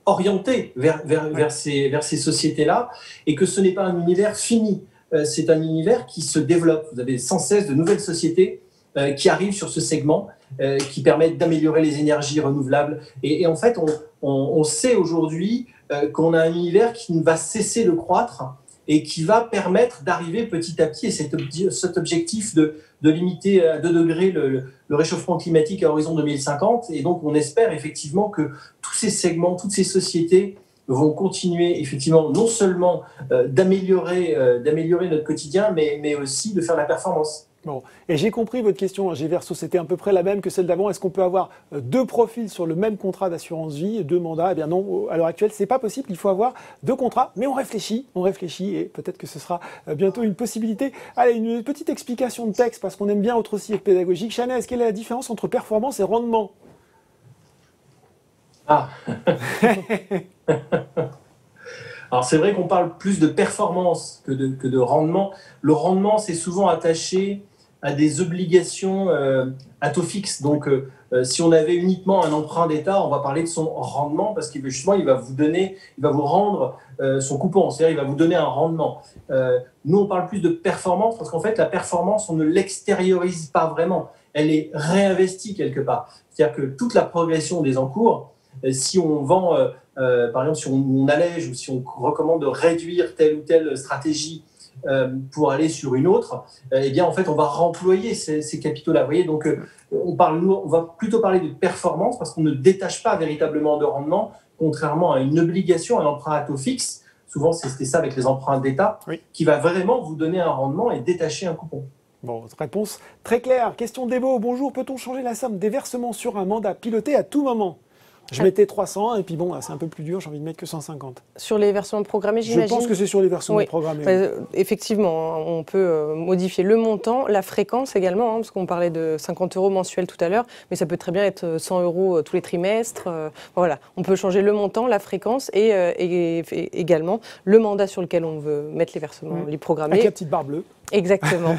orientés vers ces sociétés-là, et que ce n'est pas un univers fini. C'est un univers qui se développe. Vous avez sans cesse de nouvelles sociétés qui arrivent sur ce segment, qui permettent d'améliorer les énergies renouvelables. Et en fait, on sait aujourd'hui qu'on a un univers qui ne va cesser de croître et qui va permettre d'arriver petit à petit à cet objectif de limiter à 2 degrés le réchauffement climatique à horizon 2050. Et donc, on espère effectivement que tous ces segments, toutes ces sociétés vont continuer effectivement non seulement d'améliorer notre quotidien, mais aussi de faire la performance. Bon, et j'ai compris votre question, Géverso, c'était à peu près la même que celle d'avant. Est-ce qu'on peut avoir 2 profils sur le même contrat d'assurance vie, 2 mandats? Eh bien non, à l'heure actuelle, c'est pas possible. Il faut avoir 2 contrats, mais on réfléchit, et peut-être que ce sera bientôt une possibilité. Allez, une petite explication de texte, parce qu'on aime bien autre aussi être pédagogique. Chanez, quelle est la différence entre performance et rendement? Ah Alors c'est vrai qu'on parle plus de performance que de rendement. Le rendement, c'est souvent attaché à des obligations à taux fixe. Donc si on avait uniquement un emprunt d'État, on va parler de son rendement, parce qu'il justement il va vous rendre son coupon, c'est-à-dire il va vous donner un rendement. Nous, on parle plus de performance, parce qu'en fait, la performance, on ne l'extériorise pas vraiment. Elle est réinvestie quelque part. C'est-à-dire que toute la progression des encours, si on vend, par exemple, si on allège ou si on recommande de réduire telle ou telle stratégie pour aller sur une autre, eh bien, en fait, on va remployer ces capitaux-là. Vous voyez, donc, on va plutôt parler de performance parce qu'on ne détache pas véritablement de rendement, contrairement à une obligation, un emprunt à taux fixe. Souvent, c'était ça avec les emprunts d'État, oui, qui va vraiment vous donner un rendement et détacher un coupon. Bon, réponse très claire. Question d'Evo. Bonjour, peut-on changer la somme des versements sur un mandat piloté à tout moment? Je mettais 300 et puis bon, c'est un peu plus dur, j'ai envie de mettre que 150. Sur les versements programmés, j'imagine? Je pense que c'est sur les versements programmés. Effectivement, on peut modifier le montant, la fréquence également, hein, parce qu'on parlait de 50 € mensuels tout à l'heure, mais ça peut très bien être 100 € tous les trimestres. Voilà, on peut changer le montant, la fréquence et également le mandat sur lequel on veut mettre les versements, les programmer. Avec la petite barre bleue. Exactement.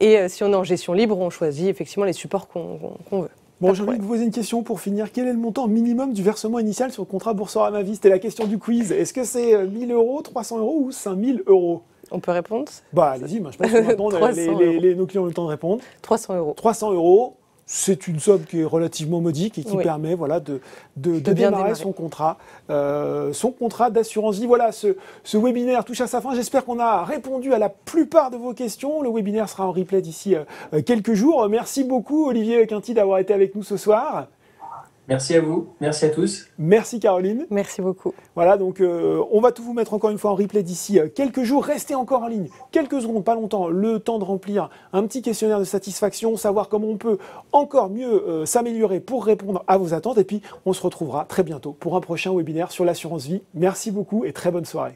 Et si on est en gestion libre, on choisit effectivement les supports qu'on veut. Bon, j'ai envie de vous poser une question pour finir. Quel est le montant minimum du versement initial sur le contrat Boursorama Vie? C'était la question du quiz. Est-ce que c'est 1 000 €, 300 € ou 5 000 €? On peut répondre? Bah, allez-y, moi je pense que maintenant nos clients ont le temps de répondre. 300 €. 300 €. C'est une somme qui est relativement modique et qui permet de démarrer son contrat d'assurance vie. Voilà, ce webinaire touche à sa fin. J'espère qu'on a répondu à la plupart de vos questions. Le webinaire sera en replay d'ici quelques jours. Merci beaucoup, Olivier Quinty, d'avoir été avec nous ce soir. Merci à vous, merci à tous. Merci Caroline. Merci beaucoup. Voilà, donc on va tout vous mettre encore une fois en replay d'ici quelques jours. Restez encore en ligne, quelques secondes, pas longtemps, le temps de remplir un petit questionnaire de satisfaction, savoir comment on peut encore mieux s'améliorer pour répondre à vos attentes. Et puis, on se retrouvera très bientôt pour un prochain webinaire sur l'assurance vie. Merci beaucoup et très bonne soirée.